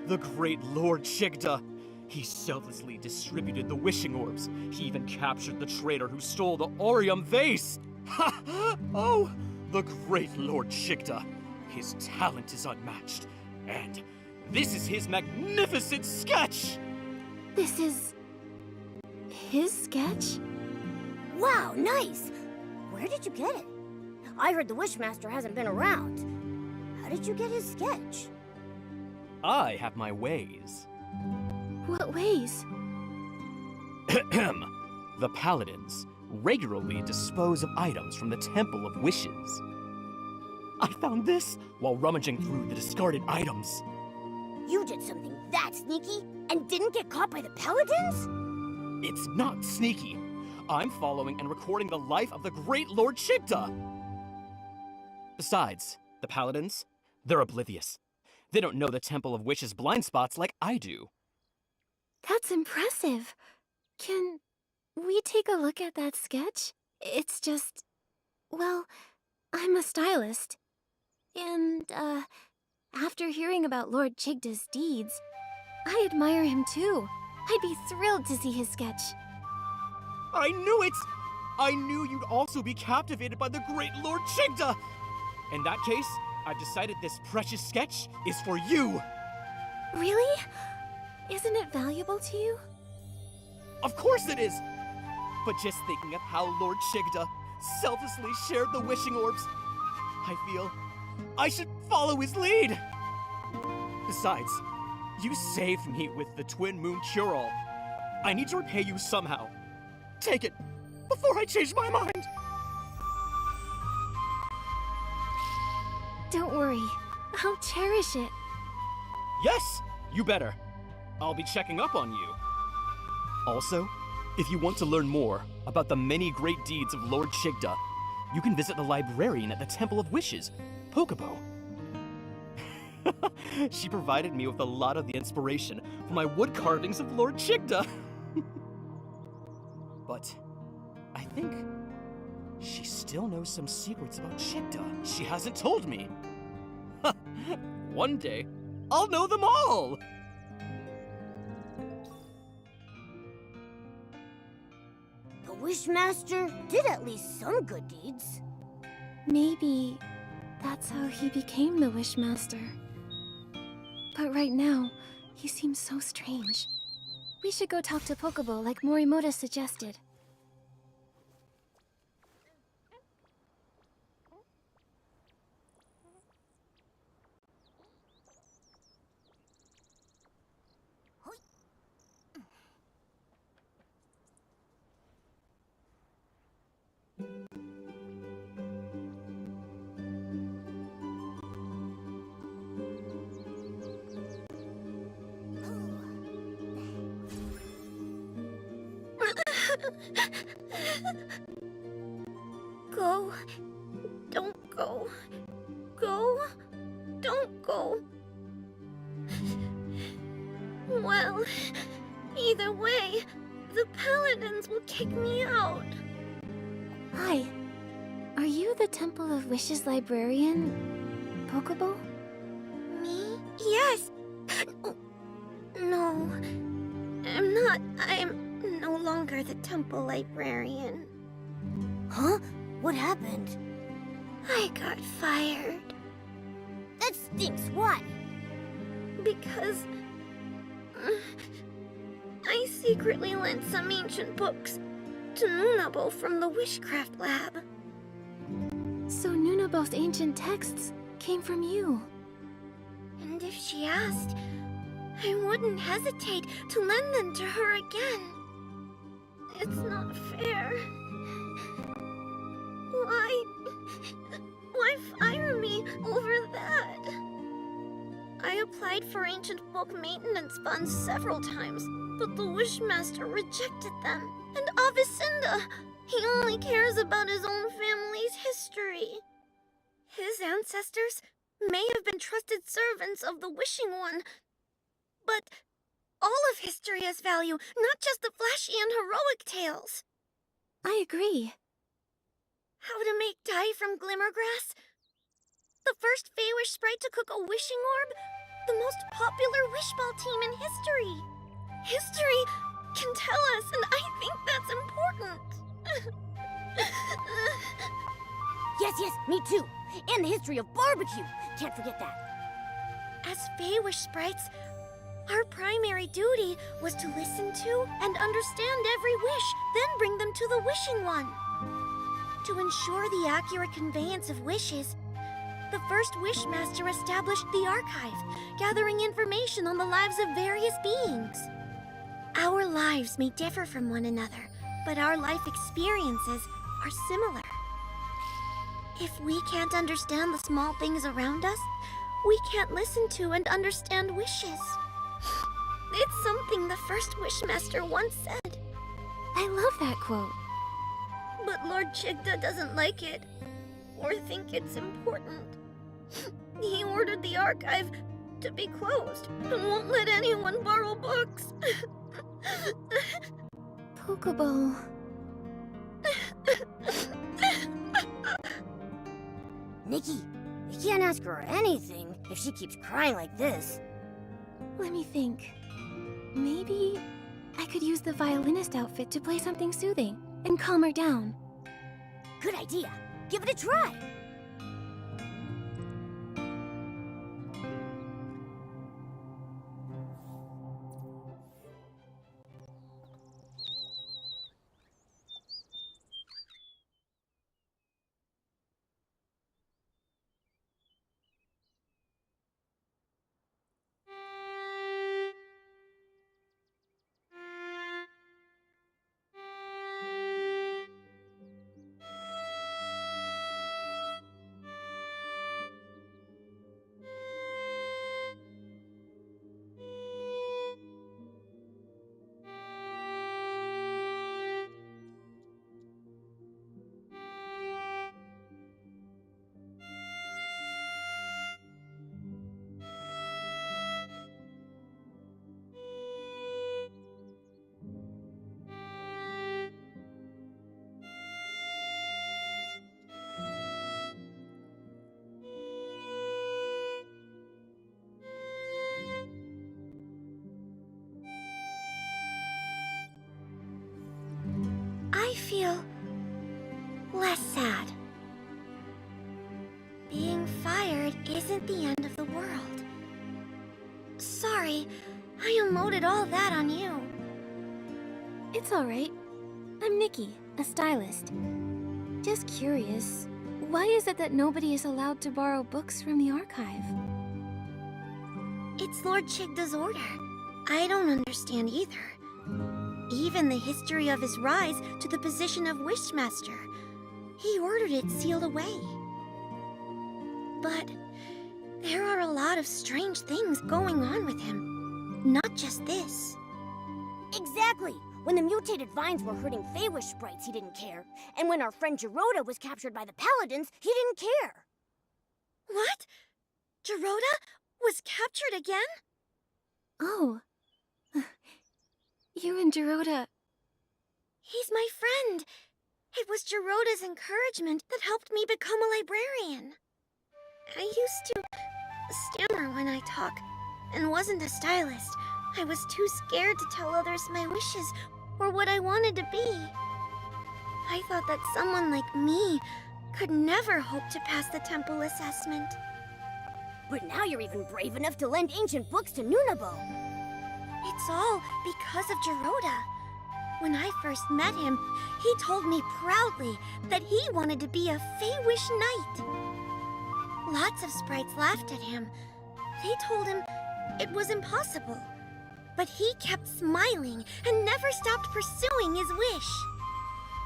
the great Lord Chigda. He selflessly distributed the wishing orbs. He even captured the traitor who stole the Orium vase. Ha! Oh, the great Lord Chigda. His talent is unmatched. And this is his magnificent sketch! This is his sketch? Wow, nice! Where did you get it? I heard the Wishmaster hasn't been around. How did you get his sketch? I have my ways. What ways? The Paladins regularly dispose of items from the Temple of Wishes. I found this while rummaging through the discarded items. You did something that sneaky and didn't get caught by the Paladins? It's not sneaky. I'm following and recording the life of the great Lord Chigda. Besides, the Paladins, they're oblivious. They don't know the Temple of Wishes blind spots like I do. That's impressive. Can we take a look at that sketch? It's just... well, I'm a stylist. And, after hearing about Lord Chigda's deeds, I admire him too. I'd be thrilled to see his sketch. I knew it! I knew you'd also be captivated by the great Lord Chigda! In that case, I've decided this precious sketch is for you! Really? Isn't it valuable to you? Of course it is! But just thinking of how Lord Chigda selflessly shared the wishing orbs, I feel I should follow his lead! Besides, you saved me with the Twin Moon cure-all. I need to repay you somehow. Take it, before I change my mind! Don't worry. I'll cherish it. Yes, you better. I'll be checking up on you. Also, if you want to learn more about the many great deeds of Lord Chigda, you can visit the librarian at the Temple of Wishes, Pocobo. She provided me with a lot of the inspiration for my wood carvings of Lord Chigda. But I think she still knows some secrets about Chigda she hasn't told me. One day, I'll know them all! The Wishmaster did at least some good deeds. Maybe that's how he became the Wishmaster. But right now, he seems so strange. We should go talk to Pocobo like Morimoto suggested. Go. Don't go. Go. Don't go. Well, either way, The Paladins will kick me out. Hi. Are you the Temple of Wishes librarian, Pokébo? Me? Yes. No. I'm not. I'm no longer the temple librarian. Huh? What happened? I got fired. That stinks. Why? Because I secretly lent some ancient books to Nunabo from the Wishcraft Lab. So Nunabo's ancient texts came from you. And if she asked, I wouldn't hesitate to lend them to her again. It's not fair. Why fire me over that? I applied for ancient book maintenance funds several times, but the Wishmaster rejected them. And Avicenda, he only cares about his own family's history. His ancestors may have been trusted servants of the Wishing One, but all of history has value, not just the flashy and heroic tales. I agree. How to make dye from glimmergrass? The first Feywish sprite to cook a wishing orb? The most popular wishball team in history. History can tell us, and I think that's important. Yes, me too. And the history of barbecue. Can't forget that. As Feywish sprites, our primary duty was to listen to and understand every wish, then bring them to the Wishing One. To ensure the accurate conveyance of wishes, the first Wishmaster established the archive, gathering information on the lives of various beings. Our lives may differ from one another, but our life experiences are similar. If we can't understand the small things around us, we can't listen to and understand wishes. It's something the first Wishmaster once said. I love that quote. But Lord Chigda doesn't like it, or think it's important. He ordered the archive to be closed and won't let anyone borrow books. Pokébo. Nikki, you can't ask her anything if she keeps crying like this. Let me think. Maybe I could use the violinist outfit to play something soothing and calm her down. Good idea. Give it a try. I feel less sad. Being fired isn't the end of the world. Sorry, I unloaded all that on you. It's alright. I'm Nikki, a stylist. Just curious, why is it that nobody is allowed to borrow books from the archive? It's Lord Chigda's order. I don't understand either. Even the history of his rise to the position of Wishmaster, he ordered it sealed away. But there are a lot of strange things going on with him. Not just this. Exactly. When the mutated vines were hurting Feywish sprites, he didn't care. And when our friend Geroda was captured by the Paladins, he didn't care. What? Geroda was captured again? Oh. You and Geroda He's my friend. It was Geroda's encouragement that helped me become a librarian. I used to stammer when I talk, and wasn't a stylist. I was too scared to tell others my wishes or what I wanted to be. I thought that someone like me could never hope to pass the temple assessment. But now you're even brave enough to lend ancient books to Nunabo. It's all because of Geroda. When I first met him, he told me proudly that he wanted to be a Feywish knight. Lots of sprites laughed at him. They told him it was impossible. But he kept smiling and never stopped pursuing his wish.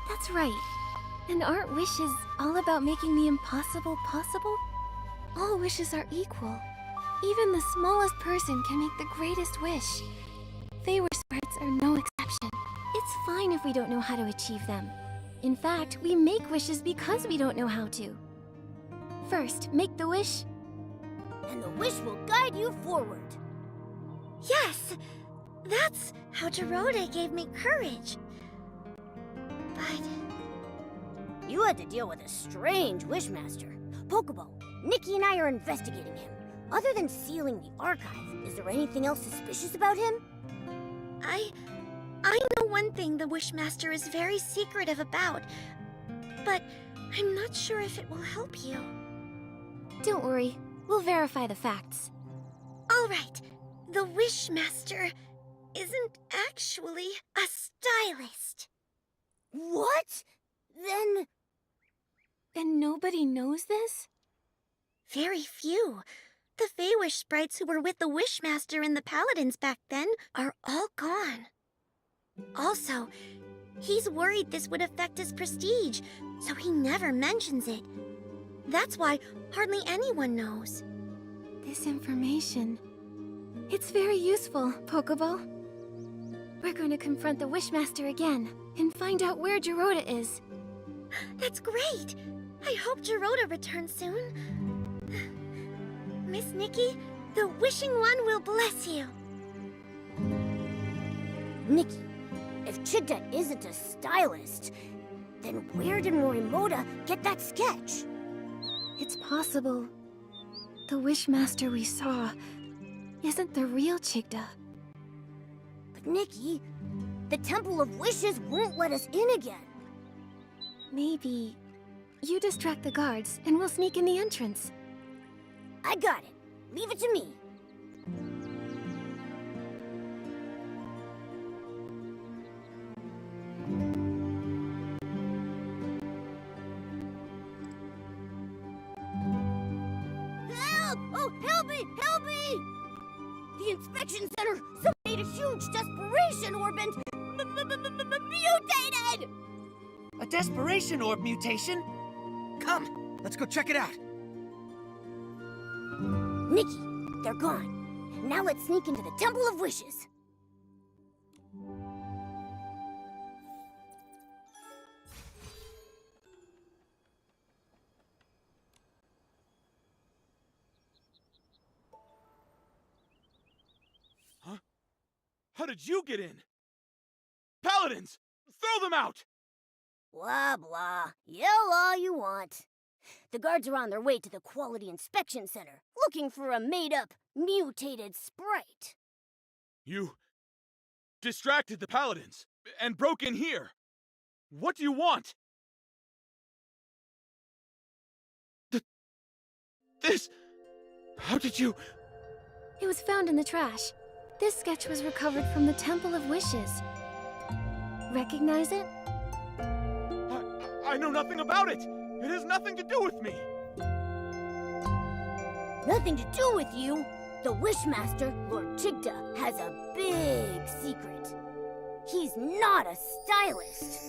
That's right. And aren't wishes all about making the impossible possible? All wishes are equal. Even the smallest person can make the greatest wish. Feywish sprites are no exception. It's fine if we don't know how to achieve them. In fact, we make wishes because we don't know how to. First, make the wish, And the wish will guide you forward. Yes, that's how Geroda gave me courage. But You had to deal with a strange wishmaster. Pokeball, Nikki and I are investigating him. Other than sealing the archive, is there anything else suspicious about him? I know one thing the Wishmaster is very secretive about, but I'm not sure if it will help you. don't worry. We'll verify the facts. All right, the Wishmaster isn't actually a stylist. What? Then... And nobody knows this? Very few. The Feywish sprites who were with the Wishmaster and the Paladins back then are all gone. Also, he's worried this would affect his prestige, so he never mentions it. That's why hardly anyone knows. This information. It's very useful, Pokeball. We're going to confront the Wishmaster again and find out where Geroda is. That's great! I hope Geroda returns soon. Miss Nikki, the Wishing One will bless you. Nikki, if Chigda isn't a stylist, then where did Morimoto get that sketch? It's possible the Wishmaster we saw isn't the real Chigda. But Nikki, the Temple of Wishes won't let us in again. Maybe you distract the guards and we'll sneak in the entrance. I got it. Leave it to me. Help! Oh, help me! Help me! The inspection center! Someone made a huge desperation orb and mutated! A desperation orb mutation? Come, let's go check it out. Nikki, they're gone. Now let's sneak into the Temple of Wishes. Huh? How did you get in? Paladins! Throw them out! Blah, blah. Yell all you want. The guards are on their way to the Quality Inspection Center, looking for a made-up, mutated sprite. You distracted the Paladins and broke in here. What do you want? This... How did you... It was found in the trash. This sketch was recovered from the Temple of Wishes. Recognize it? I know nothing about it! It has nothing to do with me! Nothing to do with you. The Wishmaster, Lord Chigda, has a big secret. He's not a stylist.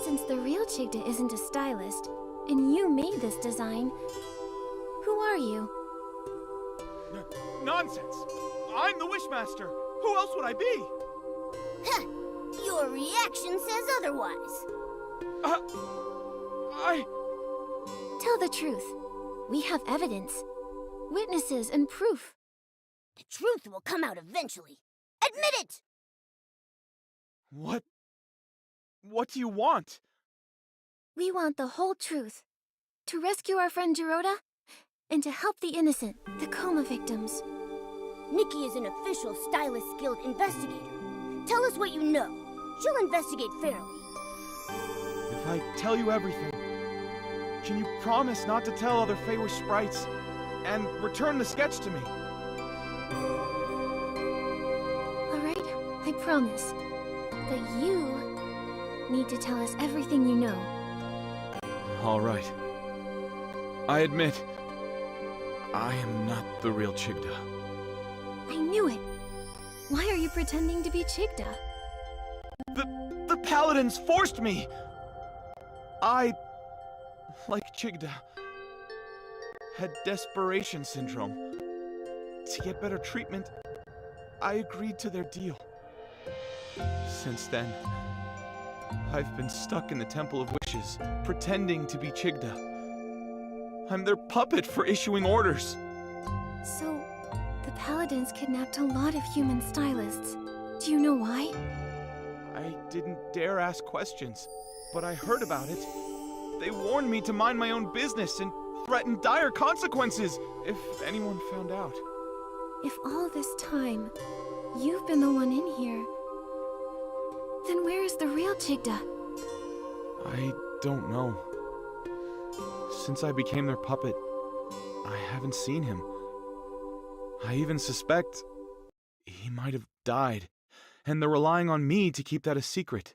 Since the real Chigda isn't a stylist, and you made this design, who are you? Nonsense! I'm the Wishmaster! Who else would I be? Heh, your reaction says otherwise. Tell the truth. We have evidence, witnesses, and proof. The truth will come out eventually. Admit it! What What do you want? We want the whole truth. To rescue our friend Jirota, and to help the innocent, the coma victims. Nikki is an official Stylist Guild investigator. Tell us what you know. She'll investigate fairly. If I tell you everything, can you promise not to tell other Feywish sprites and return the sketch to me? Alright, I promise. But you need to tell us everything you know. All right. I admit, I am not the real Chigda. I knew it. Why are you pretending to be Chigda? The Paladins forced me! I, like Chigda, had desperation syndrome. To get better treatment, I agreed to their deal. Since then, I've been stuck in the Temple of Wishes, pretending to be Chigda. I'm their puppet for issuing orders. So, the Paladins kidnapped a lot of human stylists. Do you know why? I didn't dare ask questions, but I heard about it. They warned me to mind my own business and threatened dire consequences if anyone found out. If all this time, you've been the one in here, then where is the real Chigda? I don't know. Since I became their puppet, I haven't seen him. I even suspect he might have died, and they're relying on me to keep that a secret.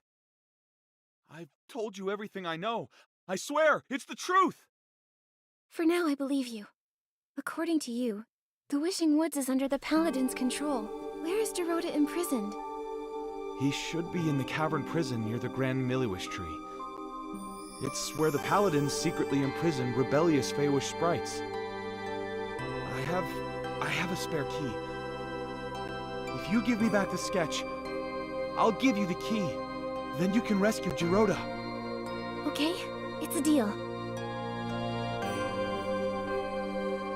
I've told you everything I know. I swear, it's the truth! For now, I believe you. According to you, the Wishing Woods is under the Paladins' control. Where is Jirota imprisoned? He should be in the cavern prison near the Grand Milliwish tree. It's where the Paladins secretly imprison rebellious Feywish sprites. I have a spare key. If you give me back the sketch, I'll give you the key. Then you can rescue Jirota. Okay, it's a deal.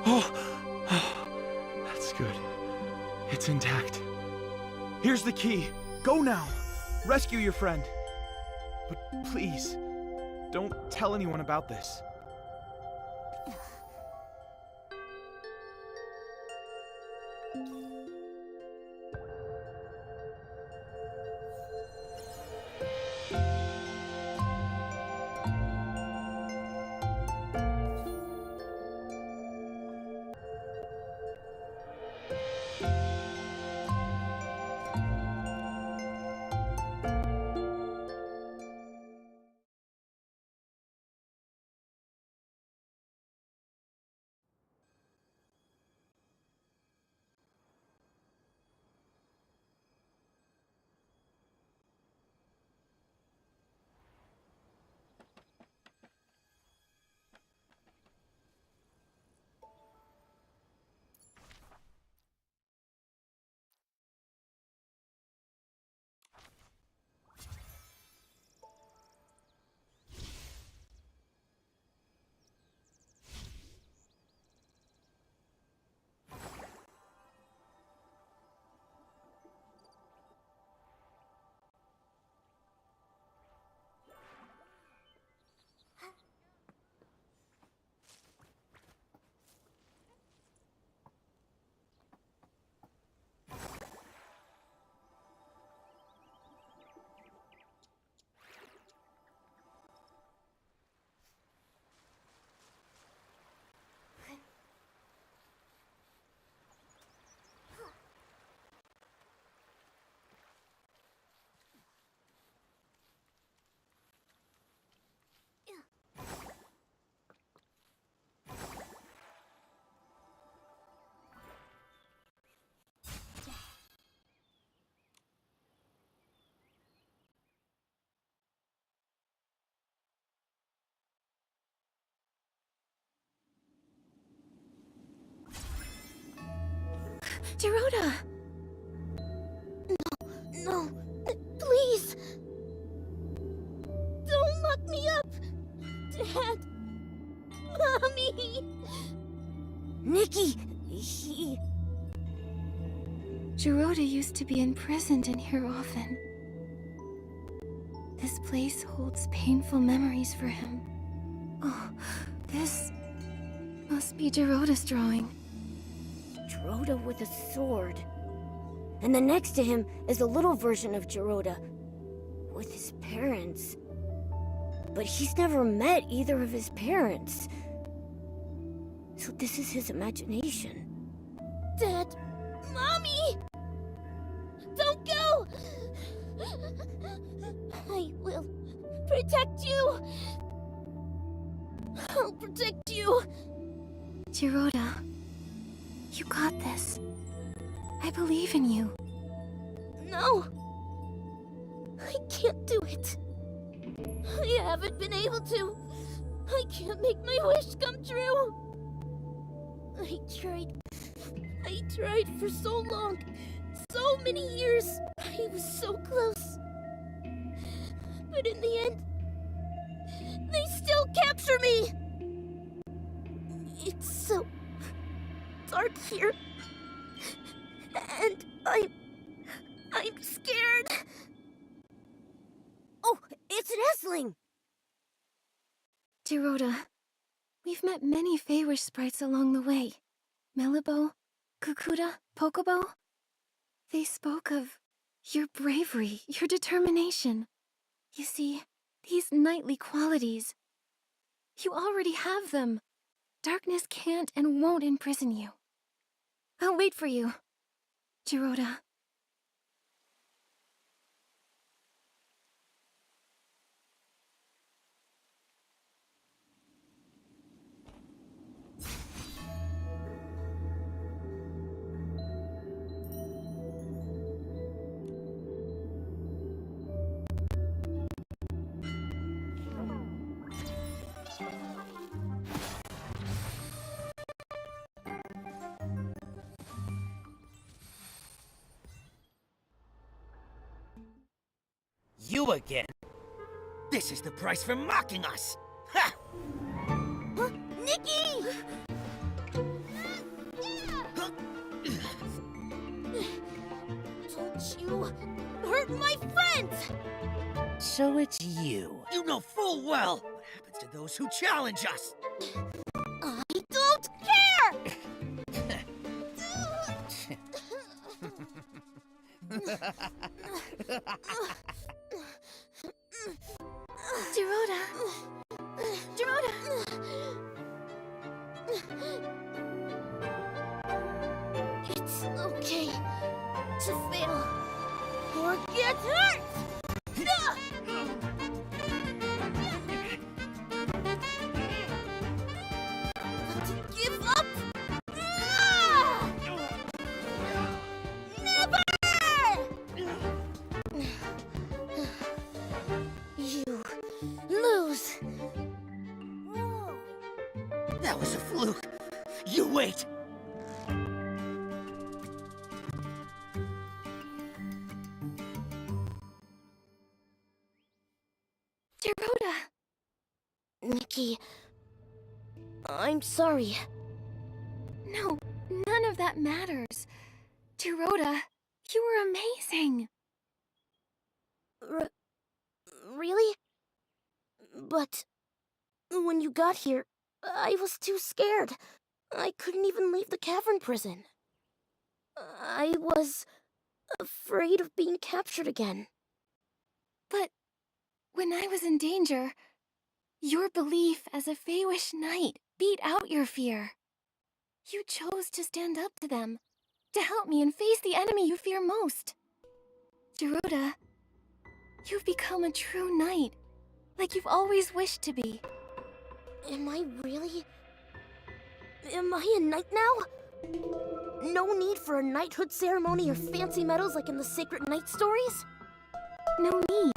Oh, that's good. It's intact. Here's the key. Go now. Rescue your friend. But please, don't tell anyone about this. Jirota! No, please! Don't lock me up! Dad! Mommy! Nikki, Jirota used to be imprisoned in here often. This place holds painful memories for him. Oh, this must be Geroda's drawing. Geroda with a sword. And then next to him is a little version of Geroda with his parents. But he's never met either of his parents. So this is his imagination. Dad! Mommy! Don't go! I will protect you! I'll protect you! Geroda, you got this. I believe in you. No! I can't do it. I haven't been able to. I can't make my wish come true. I tried for so long. So many years. I was so close. But in the end, they still capture me. It's so dark here. And I'm scared. Oh, it's an Essling! Geroda, we've met many Feywish sprites along the way. Melibo, Kukuda, Pokobo. They spoke of your bravery, your determination. You see, these knightly qualities, you already have them. Darkness can't and won't imprison you. I'll wait for you, Geroda. You again? This is the price for mocking us! Ha! Huh? Nikki! Don't you hurt my friends! So it's you. You know full well what happens to those who challenge us! I don't care! Geroda! Geroda! It's okay to fail or get hurt! But to give up? Never! You lose. That was a fluke. You wait. Geroda! Nikki, I'm sorry. No, none of that matters. Geroda, you were amazing. Really? But when you got here, I was too scared. I couldn't even leave the cavern prison. I was afraid of being captured again. But when I was in danger, your belief as a Feywish knight beat out your fear. You chose to stand up to them, to help me and face the enemy you fear most. Geroda, you've become a true knight, like you've always wished to be. Am I really? Am I a knight now? No need for a knighthood ceremony or fancy medals like in the sacred knight stories? No need.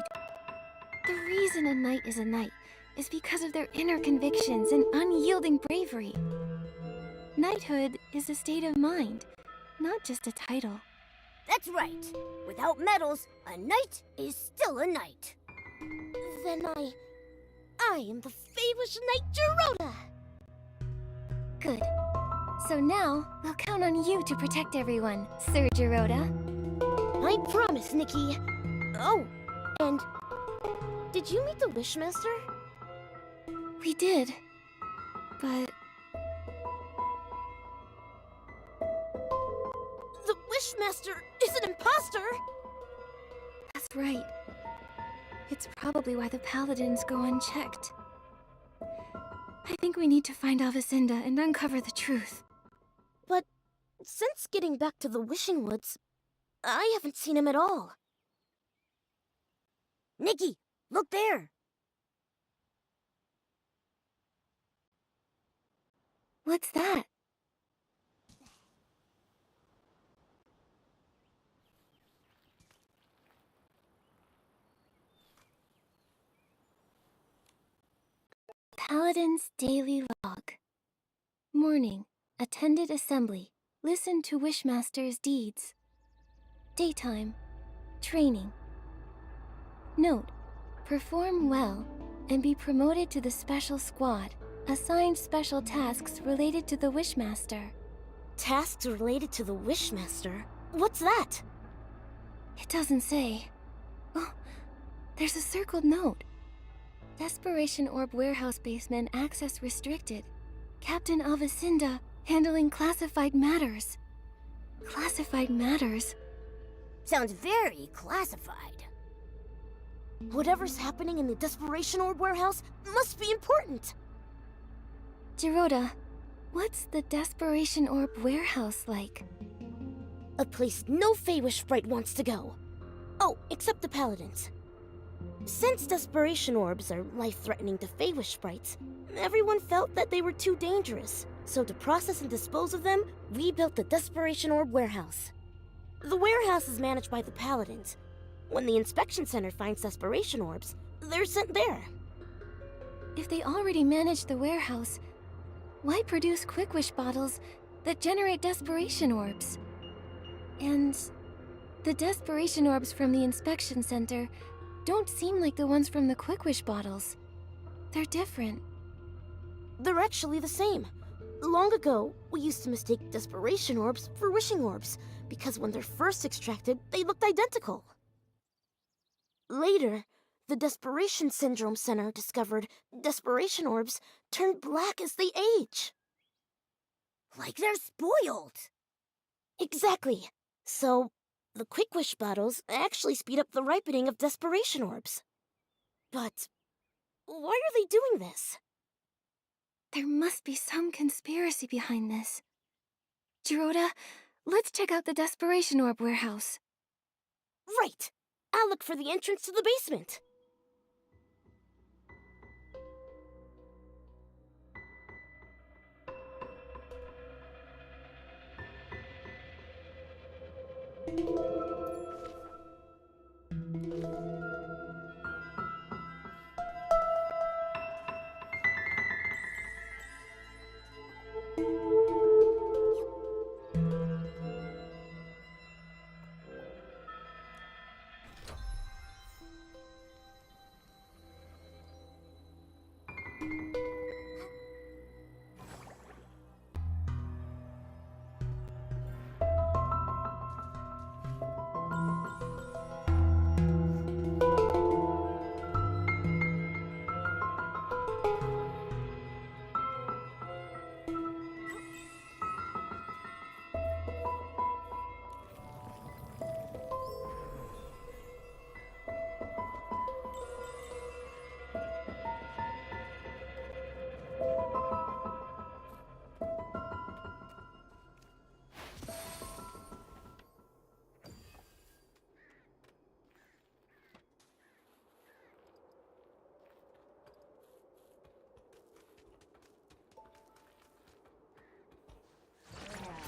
The reason a knight is a knight is because of their inner convictions and unyielding bravery. Knighthood is a state of mind, not just a title. That's right. Without medals, a knight is still a knight. Then I am the Feywish Knight Geroda! Good. So now, we'll count on you to protect everyone, Sir Geroda. I promise, Nikki. Oh, and Did you meet the Wishmaster? We did. But The Wishmaster is an imposter! that's right. It's probably why the paladins go unchecked. I think we need to find Avicenda and uncover the truth. But since getting back to the Wishing Woods, I haven't seen him at all. Nikki, look there! What's that? Paladin's Daily Log. Morning. Attended assembly. Listened to Wishmaster's deeds. Daytime. Training. Note. Perform well and be promoted to the special squad. Assigned special tasks related to the Wishmaster. Tasks related to the Wishmaster? What's that? It doesn't say. Oh, there's a circled note. Desperation Orb Warehouse Basement access restricted. Captain Avicenda handling classified matters. Classified matters? Sounds very classified. Whatever's happening in the Desperation Orb Warehouse must be important! Jiroda, what's the Desperation Orb Warehouse like? A place no Feywish sprite wants to go. Oh, except the Paladins. Since Desperation Orbs are life-threatening to Feywish sprites, everyone felt that they were too dangerous. So to process and dispose of them, we built the Desperation Orb Warehouse. The warehouse is managed by the Paladins. When the inspection center finds Desperation Orbs, they're sent there. If they already manage the warehouse, why produce Quick Wish bottles that generate Desperation Orbs? And the Desperation Orbs from the inspection center don't seem like the ones from the Quick Wish bottles. They're different. They're actually the same. Long ago, we used to mistake Desperation Orbs for Wishing Orbs, because when they're first extracted, they looked identical. Later, the Desperation Syndrome Center discovered Desperation Orbs turn black as they age. Like they're spoiled. Exactly. So, the Quick Wish bottles actually speed up the ripening of Desperation Orbs. But why are they doing this? There must be some conspiracy behind this. Jiroda, let's check out the Desperation Orb Warehouse. Right! I'll look for the entrance to the basement.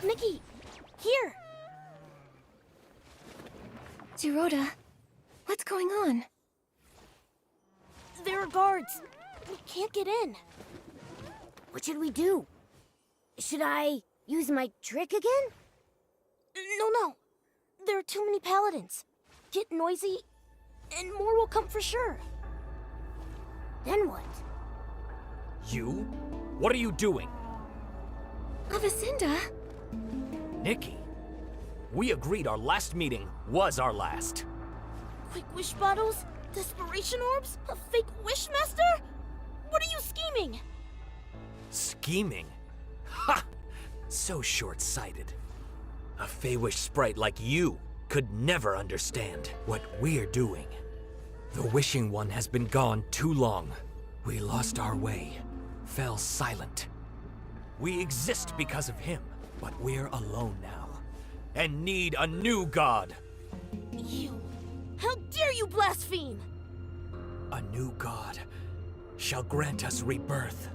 Nikki! Here! Jiroda, what's going on? There are guards. We can't get in. What should we do? Should I use my trick again? No. There are too many paladins. Get noisy, and more will come for sure. Then what? You? What are you doing? Avicenda? Nikki, we agreed our last meeting was our last. Quick Wish bottles? Desperation orbs? A fake Wishmaster? What are you scheming? Scheming? Ha! So short-sighted. A Feywish sprite like you could never understand what we're doing. The Wishing One has been gone too long. We lost our way, fell silent. We exist because of him, but we're alone now, and need a new god. You! How dare you blaspheme! A new god shall grant us rebirth.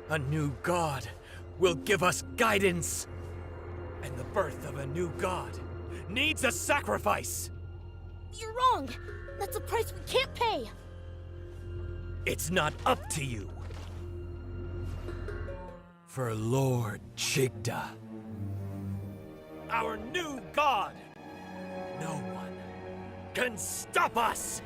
A new god will give us guidance. And the birth of a new god needs a sacrifice. You're wrong! That's a price we can't pay! It's not up to you. For Lord Chigda, our new god, no one can stop us!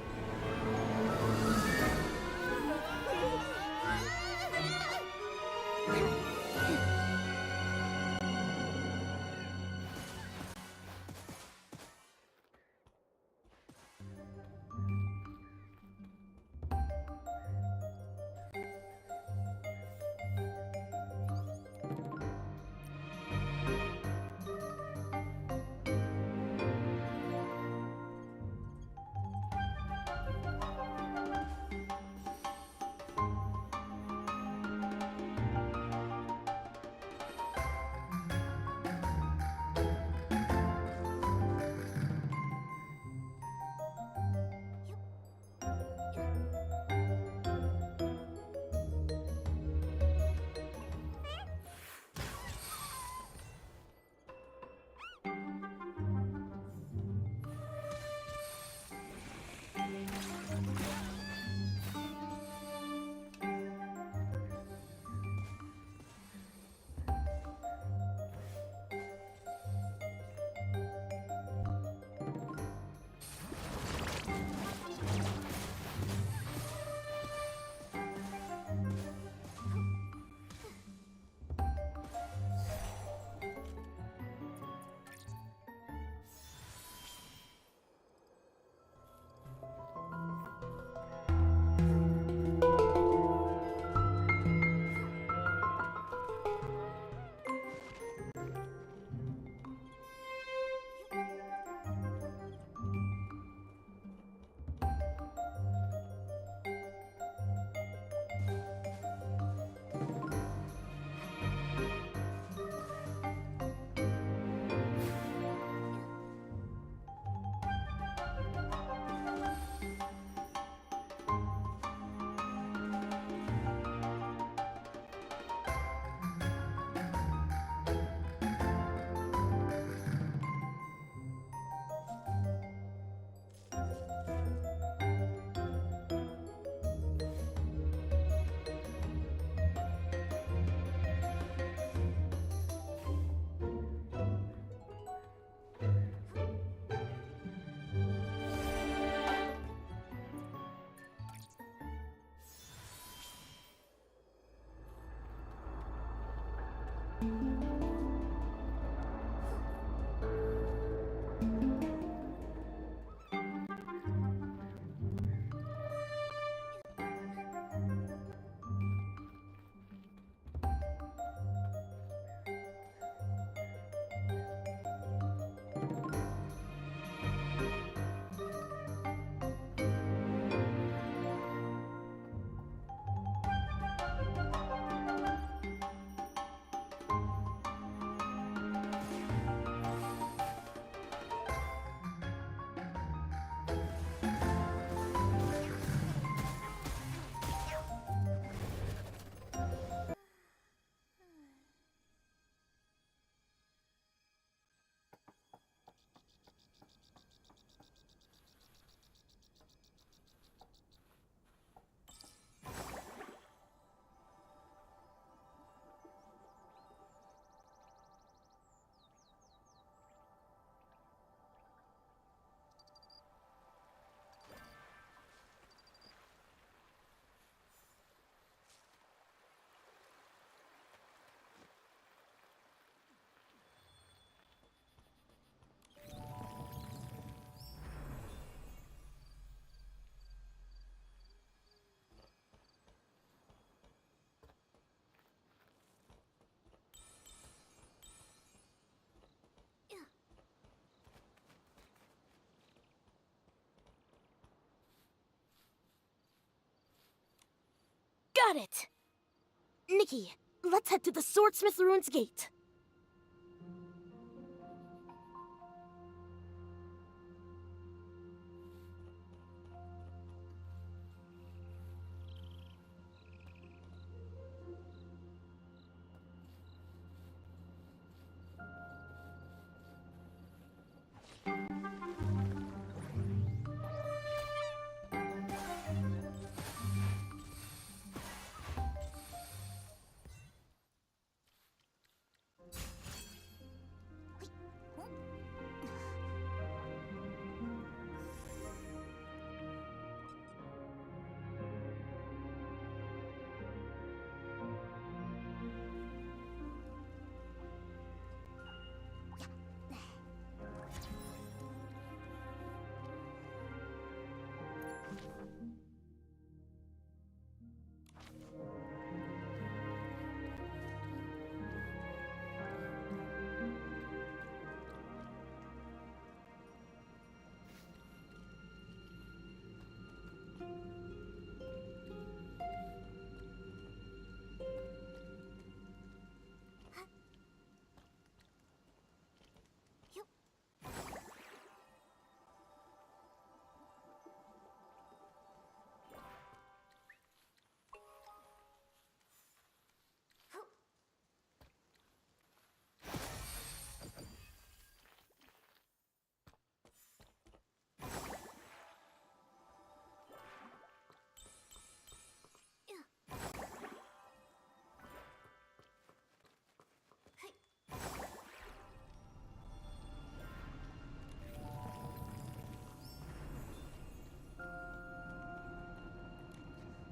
Got it! Nikki, let's head to the Swordsmith Ruins Gate.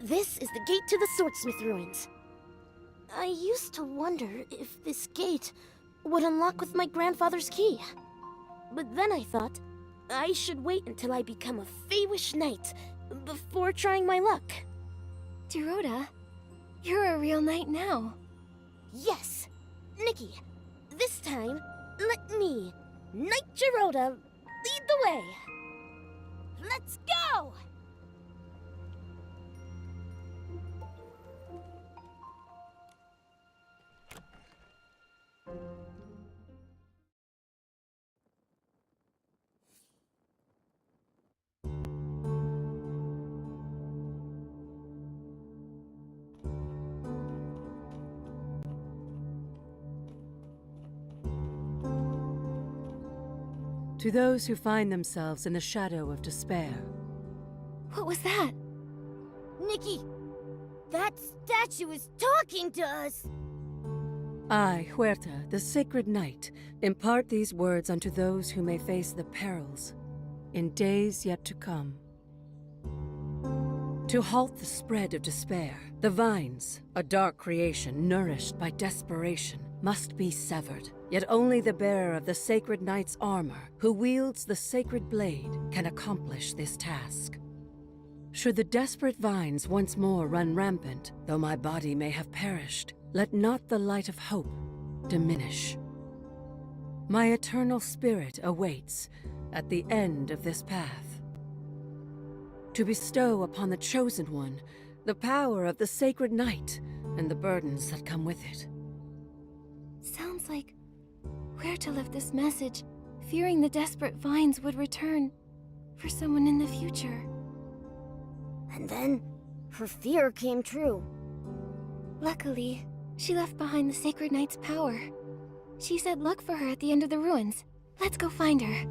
This is the gate to the Swordsmith Ruins. I used to wonder if this gate would unlock with my grandfather's key. But then I thought I should wait until I become a Feywish knight before trying my luck. Dorota, you're a real knight now. Yes! Nikki, this time, let me, Knight Dorota, lead the way. Let's go! To those who find themselves in the shadow of despair. What was that? Nikki, that statue is talking to us! I, Huerta, the Sacred Knight, impart these words unto those who may face the perils in days yet to come. To halt the spread of despair, the vines, a dark creation nourished by desperation, must be severed. Yet only the bearer of the Sacred Knight's armor, who wields the sacred blade, can accomplish this task. Should the desperate vines once more run rampant, though my body may have perished, let not the light of hope diminish. My eternal spirit awaits at the end of this path, to bestow upon the Chosen One the power of the Sacred Knight and the burdens that come with it. Sounds like Huerta left this message, fearing the desperate vines would return for someone in the future. And then, her fear came true. Luckily, she left behind the Sacred Knight's power. She said look for her at the end of the ruins. Let's go find her.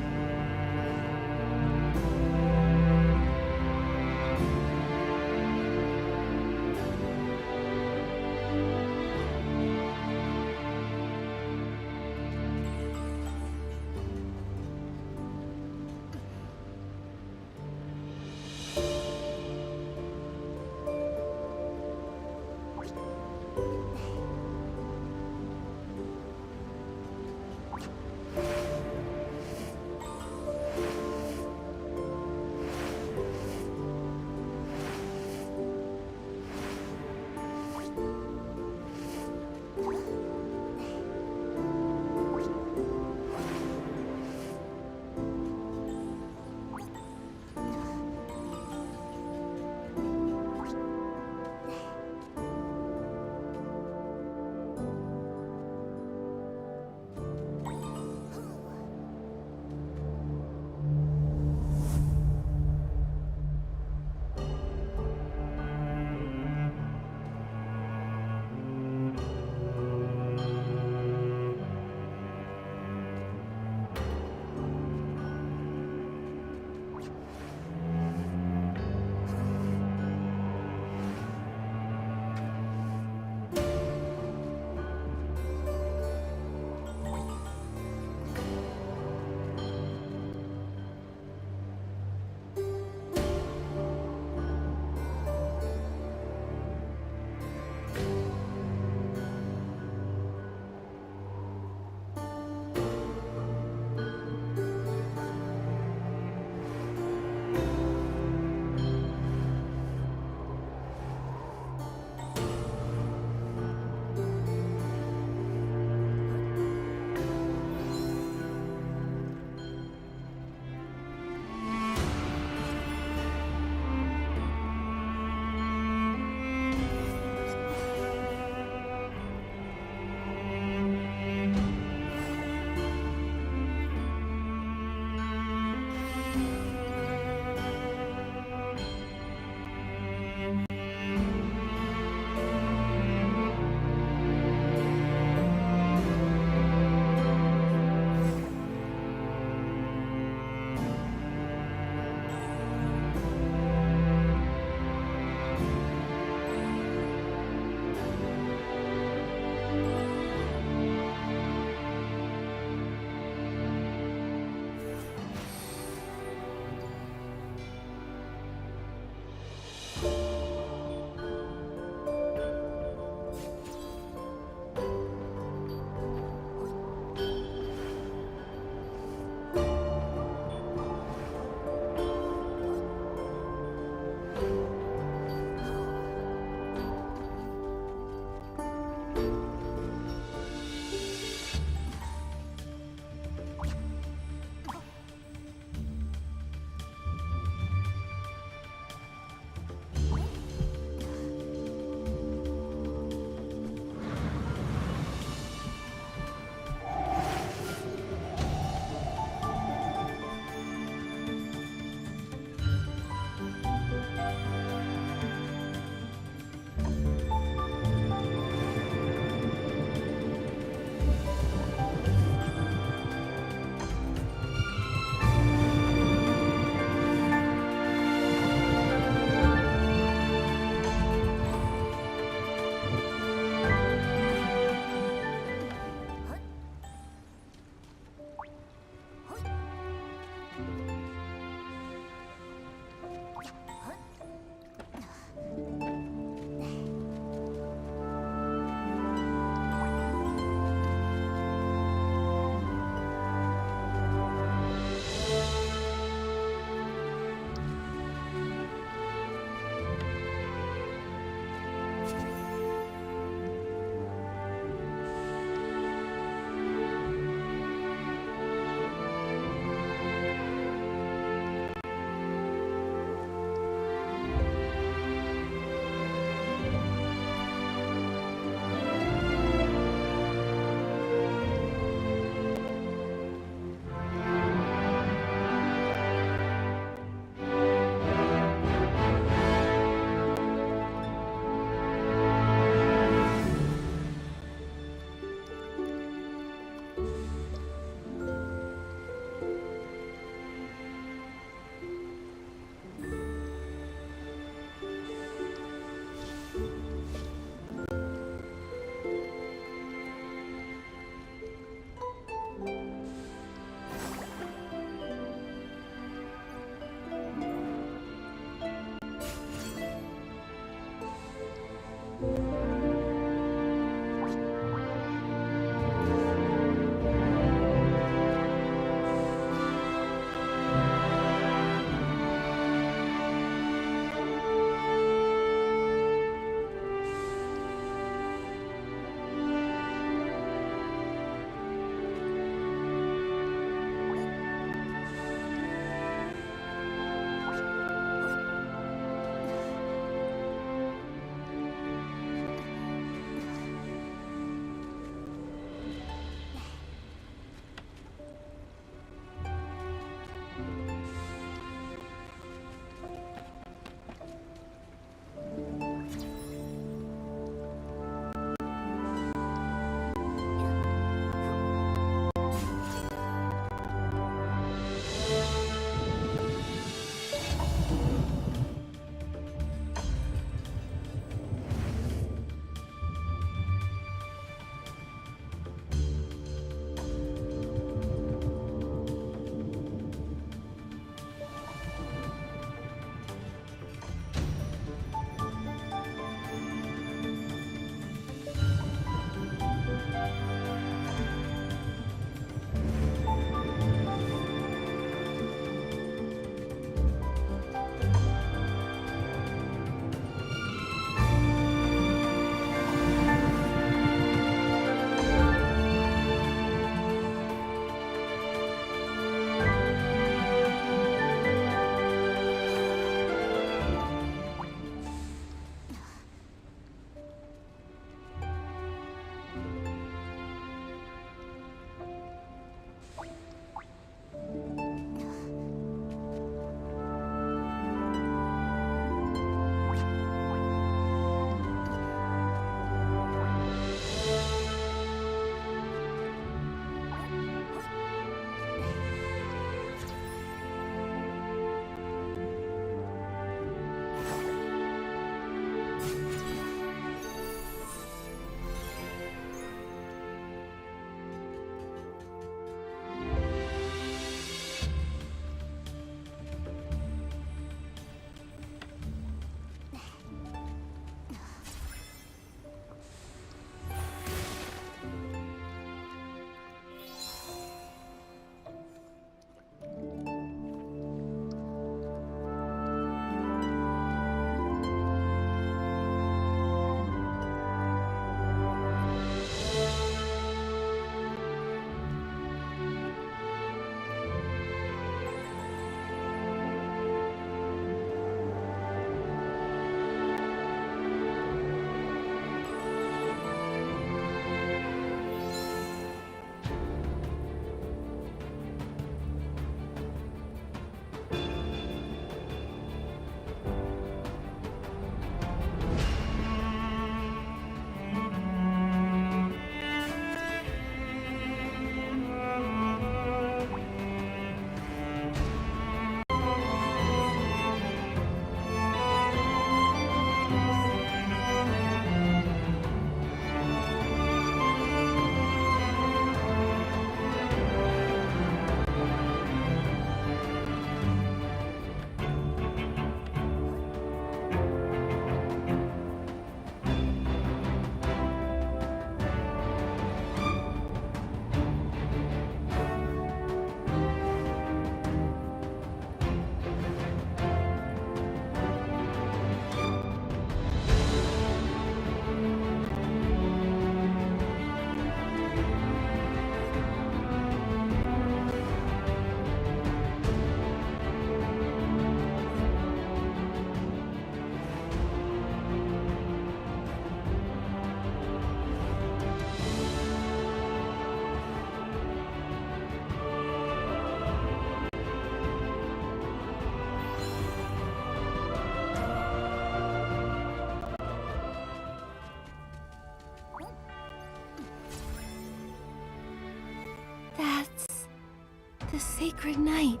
Sacred Knight,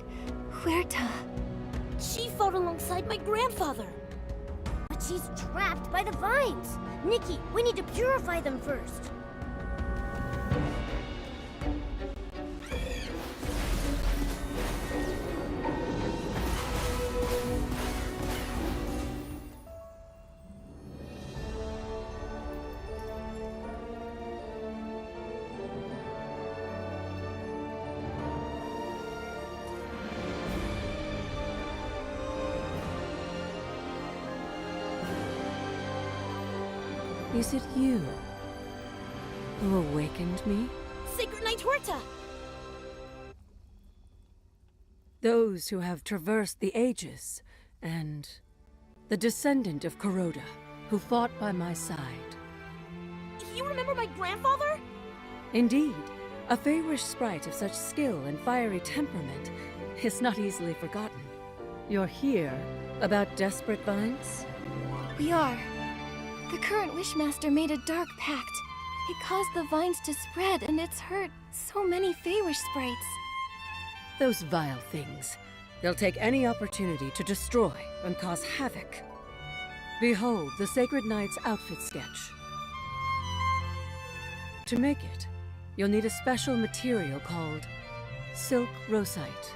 Huerta. She fought alongside my grandfather. But she's trapped by the vines. Nikki, we need to purify them first. Is it you who awakened me? Sacred Knight Huerta! Those who have traversed the ages, and the descendant of Kuroda, who fought by my side. You remember my grandfather? Indeed, a Feywish sprite of such skill and fiery temperament is not easily forgotten. You're here about desperate vines? We are. The current Wishmaster made a dark pact. It caused the vines to spread, and it's hurt so many Feywish sprites. Those vile things. They'll take any opportunity to destroy and cause havoc. Behold the Sacred Knight's outfit sketch. To make it, you'll need a special material called silk rosite.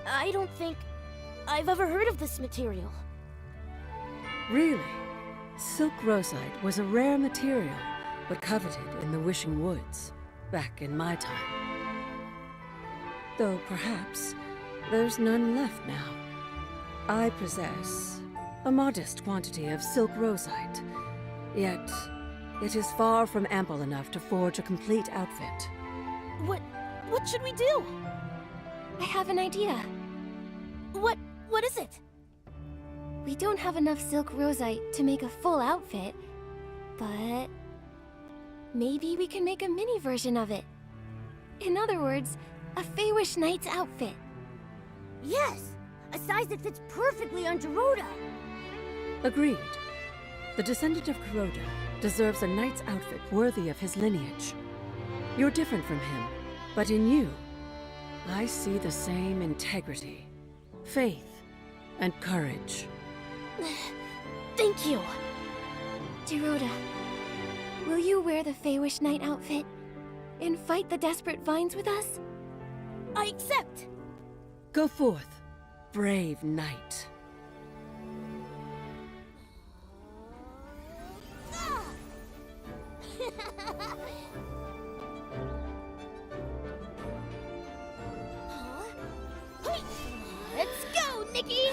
I don't think I've ever heard of this material. Really? Silk rosite was a rare material, but coveted in the Wishing Woods, back in my time. Though perhaps there's none left now. I possess a modest quantity of silk rosite, yet it is far from ample enough to forge a complete outfit. What should we do? I have an idea. What is it? We don't have enough silk rosite to make a full outfit, but maybe we can make a mini version of it. In other words, a Feywish Knight's outfit. Yes! A size that fits perfectly on Geroda. Agreed. The descendant of Kuroda deserves a knight's outfit worthy of his lineage. You're different from him, but in you, I see the same integrity, faith, and courage. Thank you. Geroda, will you wear the Feywish Knight outfit and fight the desperate vines with us? I accept. Go forth, brave knight. Let's go, Nikki!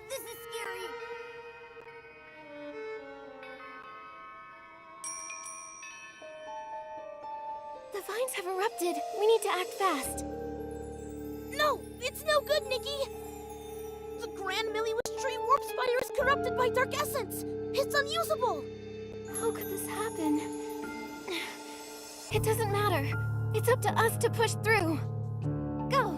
This is scary. The vines have erupted. We need to act fast. No, it's no good, Nikki. The Grand Millie was tree warp spider is corrupted by dark essence. It's unusable. How could this happen? It doesn't matter. It's up to us to push through. Go!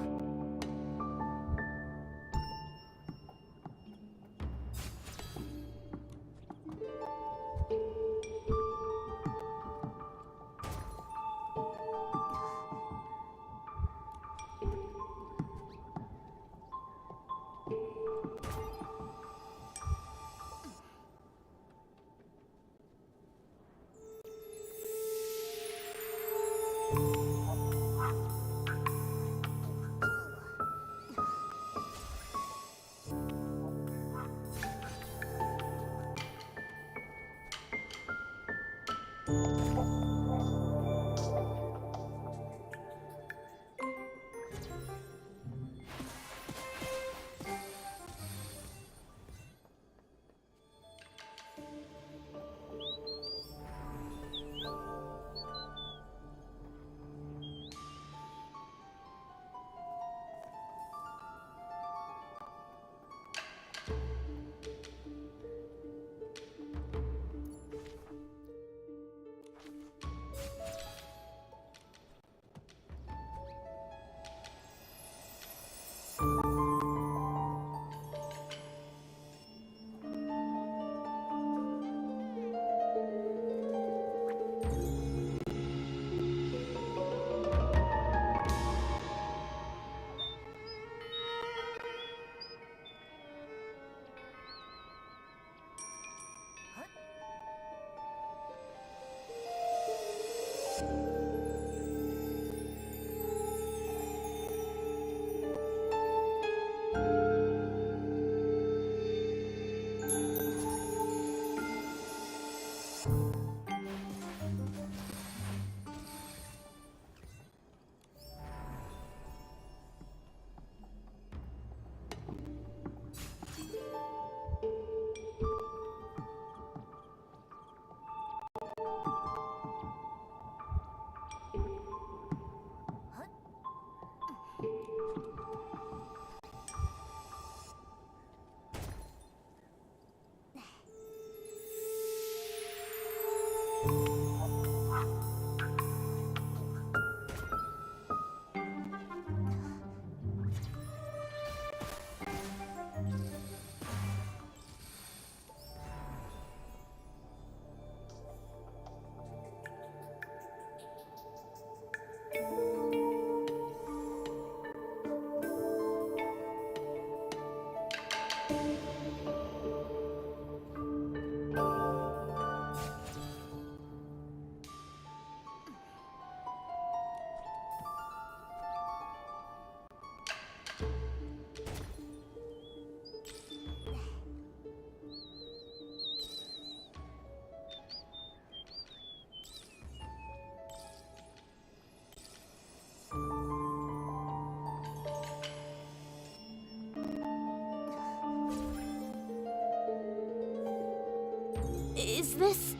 Is this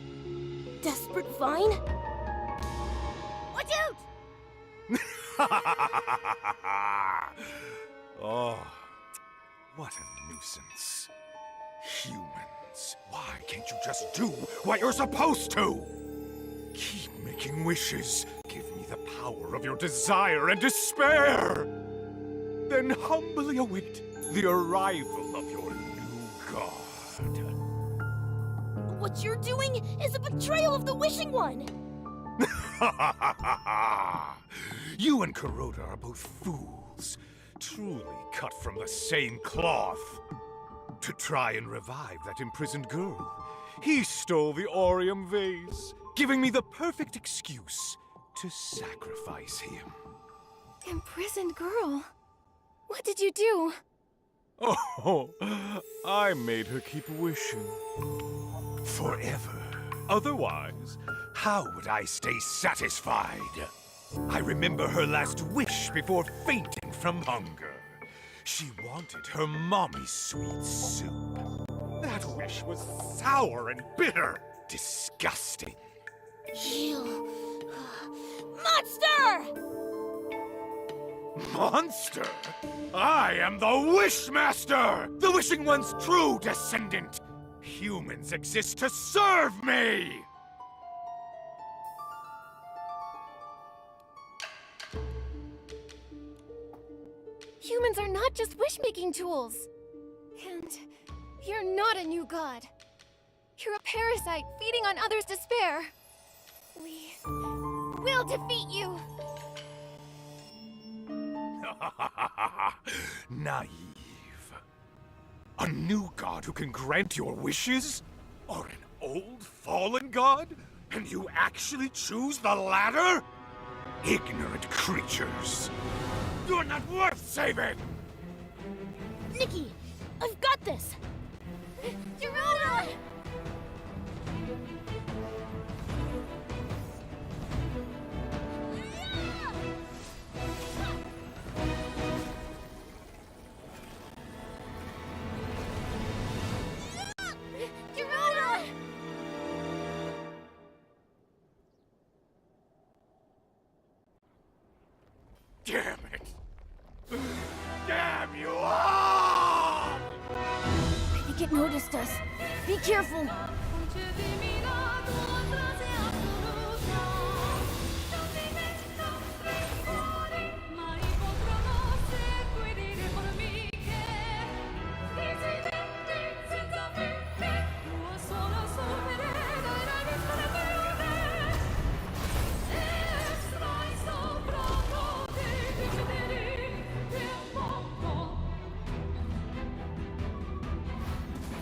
Desperate Vine? Watch out! Oh, what a nuisance. Humans, why can't you just do what you're supposed to? Keep making wishes. Give me the power of your desire and despair. Then humbly await the arrival of your new god. What you're doing is a betrayal of the Wishing One! You and Kuroda are both fools, truly cut from the same cloth. To try and revive that imprisoned girl, he stole the Aureum vase, giving me the perfect excuse to sacrifice him. Imprisoned girl? What did you do? Oh, I made her keep wishing. Forever. Otherwise, how would I stay satisfied? I remember her last wish before fainting from hunger. She wanted her mommy's sweet soup. That wish was sour and bitter. Disgusting. You... monster! monster! I am the Wishmaster! The Wishing One's true descendant! Humans exist to serve me! Humans are not just wish-making tools. And you're not a new god. You're a parasite feeding on others' despair. We will defeat you. Naive. A new god who can grant your wishes? Or an old fallen god? And you actually choose the latter? Ignorant creatures. You're not worth saving! Nikki, I've got this! Gerona! Gerona! Damn it! Damn you all! I think it noticed us. Be careful.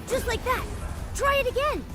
Just like that. Try it again.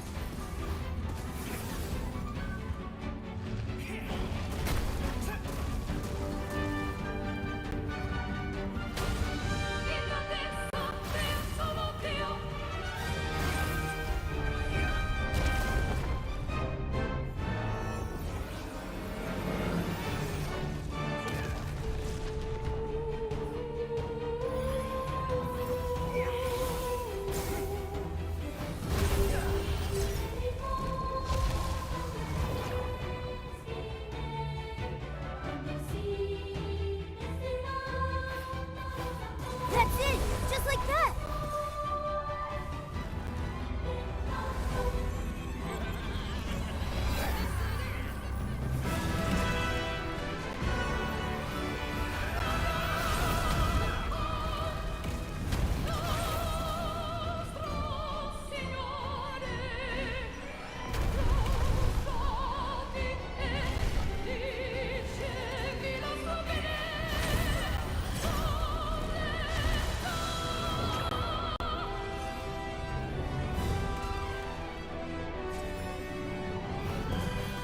That's it! Just like that!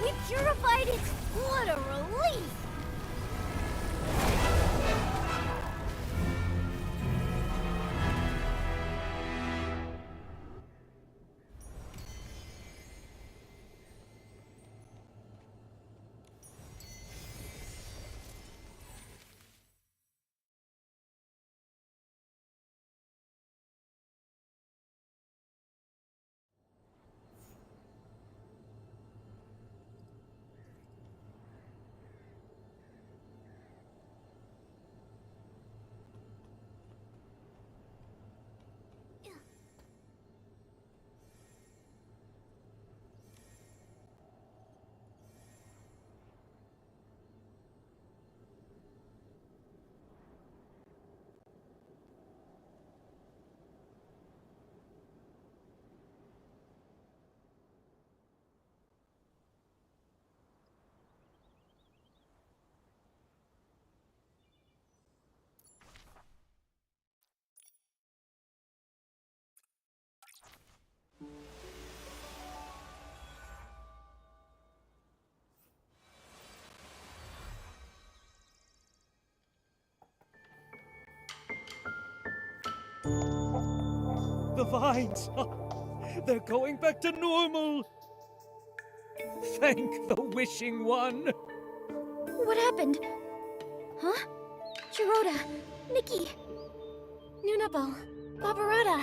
We purified it! What a relief! The vines! They're going back to normal! Thank the Wishing One! What happened? Huh? Shiroda, Nikki, Nunabo, Barbarata.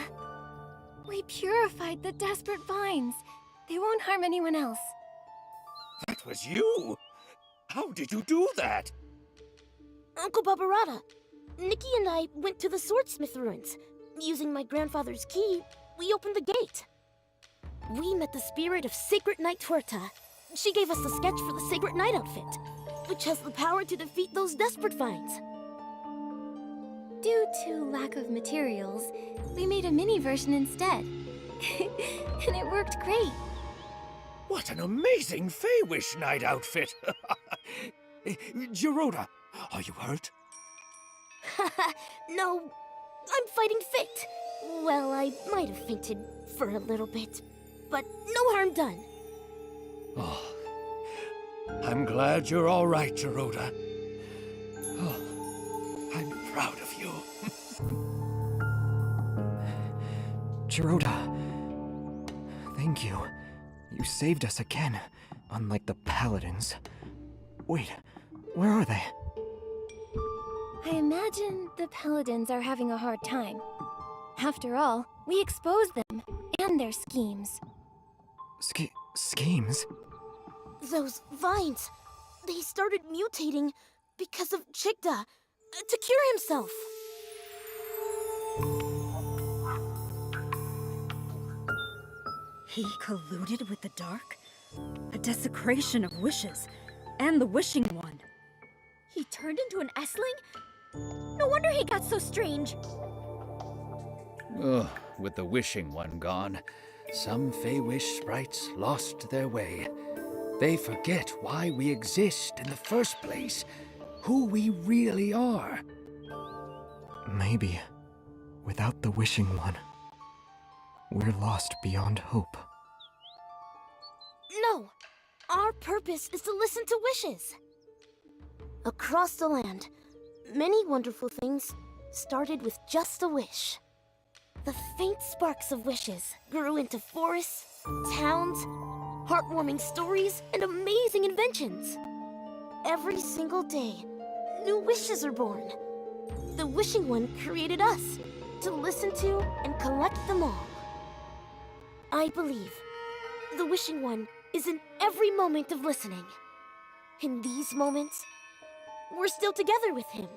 We purified the desperate vines. They won't harm anyone else. That was you! How did you do that? Uncle Barbarata, Nikki and I went to the swordsmith ruins. Using my grandfather's key, we opened the gate. We met the spirit of Sacred Knight Tuerta. She gave us the sketch for the Sacred Knight outfit, which has the power to defeat those desperate vines. Due to lack of materials, we made a mini version instead. And it worked great. What an amazing Feywish Knight outfit! Geroda, are you hurt? No, I'm fighting fit. Well, I might have fainted for a little bit, but no harm done. Oh, I'm glad you're all right, Geroda. Oh, I'm proud of you. Geroda, thank you. You saved us again, unlike the paladins. Wait, where are they? I imagine the paladins are having a hard time. After all, we exposed them and their schemes. Schemes? Those vines, they started mutating because of Chigda, to cure himself. He colluded with the dark? A desecration of wishes, and the Wishing One. He turned into an Essling? No wonder he got so strange. Ugh, with the Wishing One gone, some Feywish sprites lost their way. They forget why we exist in the first place, who we really are. Maybe, without the Wishing One, we're lost beyond hope. No, our purpose is to listen to wishes. Across the land, many wonderful things started with just a wish. The faint sparks of wishes grew into forests, towns, heartwarming stories, and amazing inventions. Every single day, new wishes are born. The Wishing One created us to listen to and collect them all. I believe the Wishing One is in every moment of listening. In these moments, we're still together with him.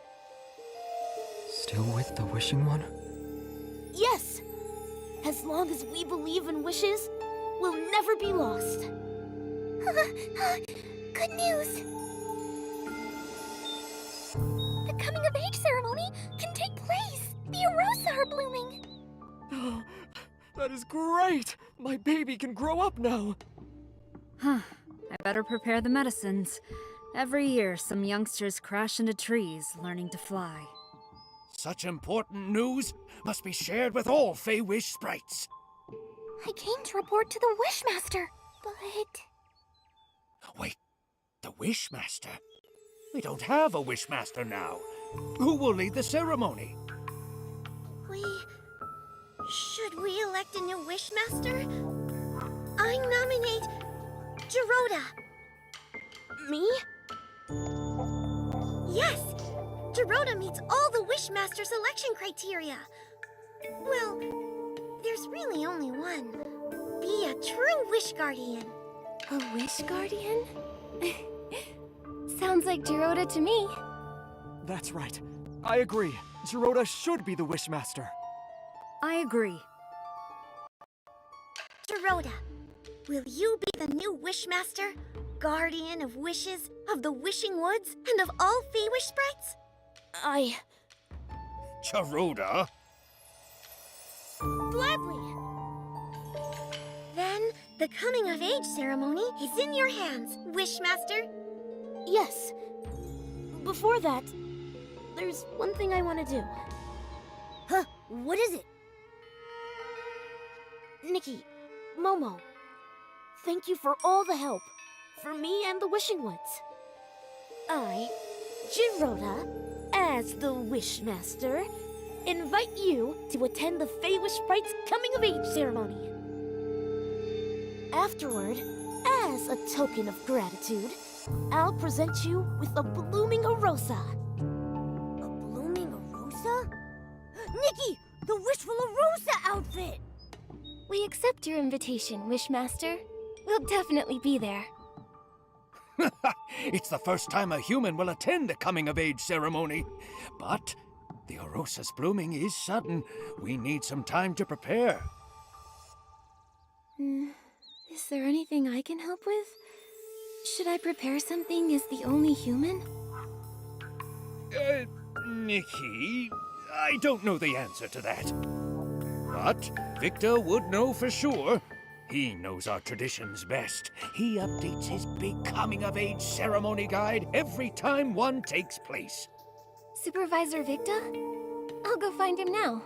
Still with the Wishing One? Yes! As long as we believe in wishes, we'll never be lost. Good news! The coming of age ceremony can take place! The Arosa are blooming! Oh, that is great! My baby can grow up now! Huh. I better prepare the medicines. Every year, some youngsters crash into trees, learning to fly. Such important news must be shared with all Feywish sprites. I came to report to the Wishmaster, but... Wait, the Wishmaster? We don't have a Wishmaster now. Who will lead the ceremony? Should we elect a new Wishmaster? I nominate Geroda. Me? Yes! Geroda meets all the Wishmaster selection criteria. Well, there's really only one. Be a true Wish Guardian. A Wish Guardian? Sounds like Geroda to me. That's right. I agree. Geroda should be the Wishmaster. I agree. Geroda, will you be the new Wishmaster? Guardian of wishes, of the Wishing Woods, and of all Feywish sprites? Geroda? Gladly. Then, the coming of age ceremony is in your hands, Wishmaster. Yes. Before that, there's one thing I want to do. Huh, what is it? Nikki, Momo, thank you for all the help, for me and the Wishing Woods. I, Geroda, as the Wishmaster, invite you to attend the Feywish Sprite's coming-of-age ceremony. Afterward, as a token of gratitude, I'll present you with a blooming Arosa. A blooming Arosa? Nikki, the Wishful Arosa outfit! We accept your invitation, Wishmaster. We'll definitely be there. It's the first time a human will attend a coming-of-age ceremony. But the Orosa's blooming is sudden. We need some time to prepare. Is there anything I can help with? Should I prepare something as the only human? Nikki, I don't know the answer to that. But Victor would know for sure. He knows our traditions best. He updates his big coming-of-age ceremony guide every time one takes place. Supervisor Victor? I'll go find him now.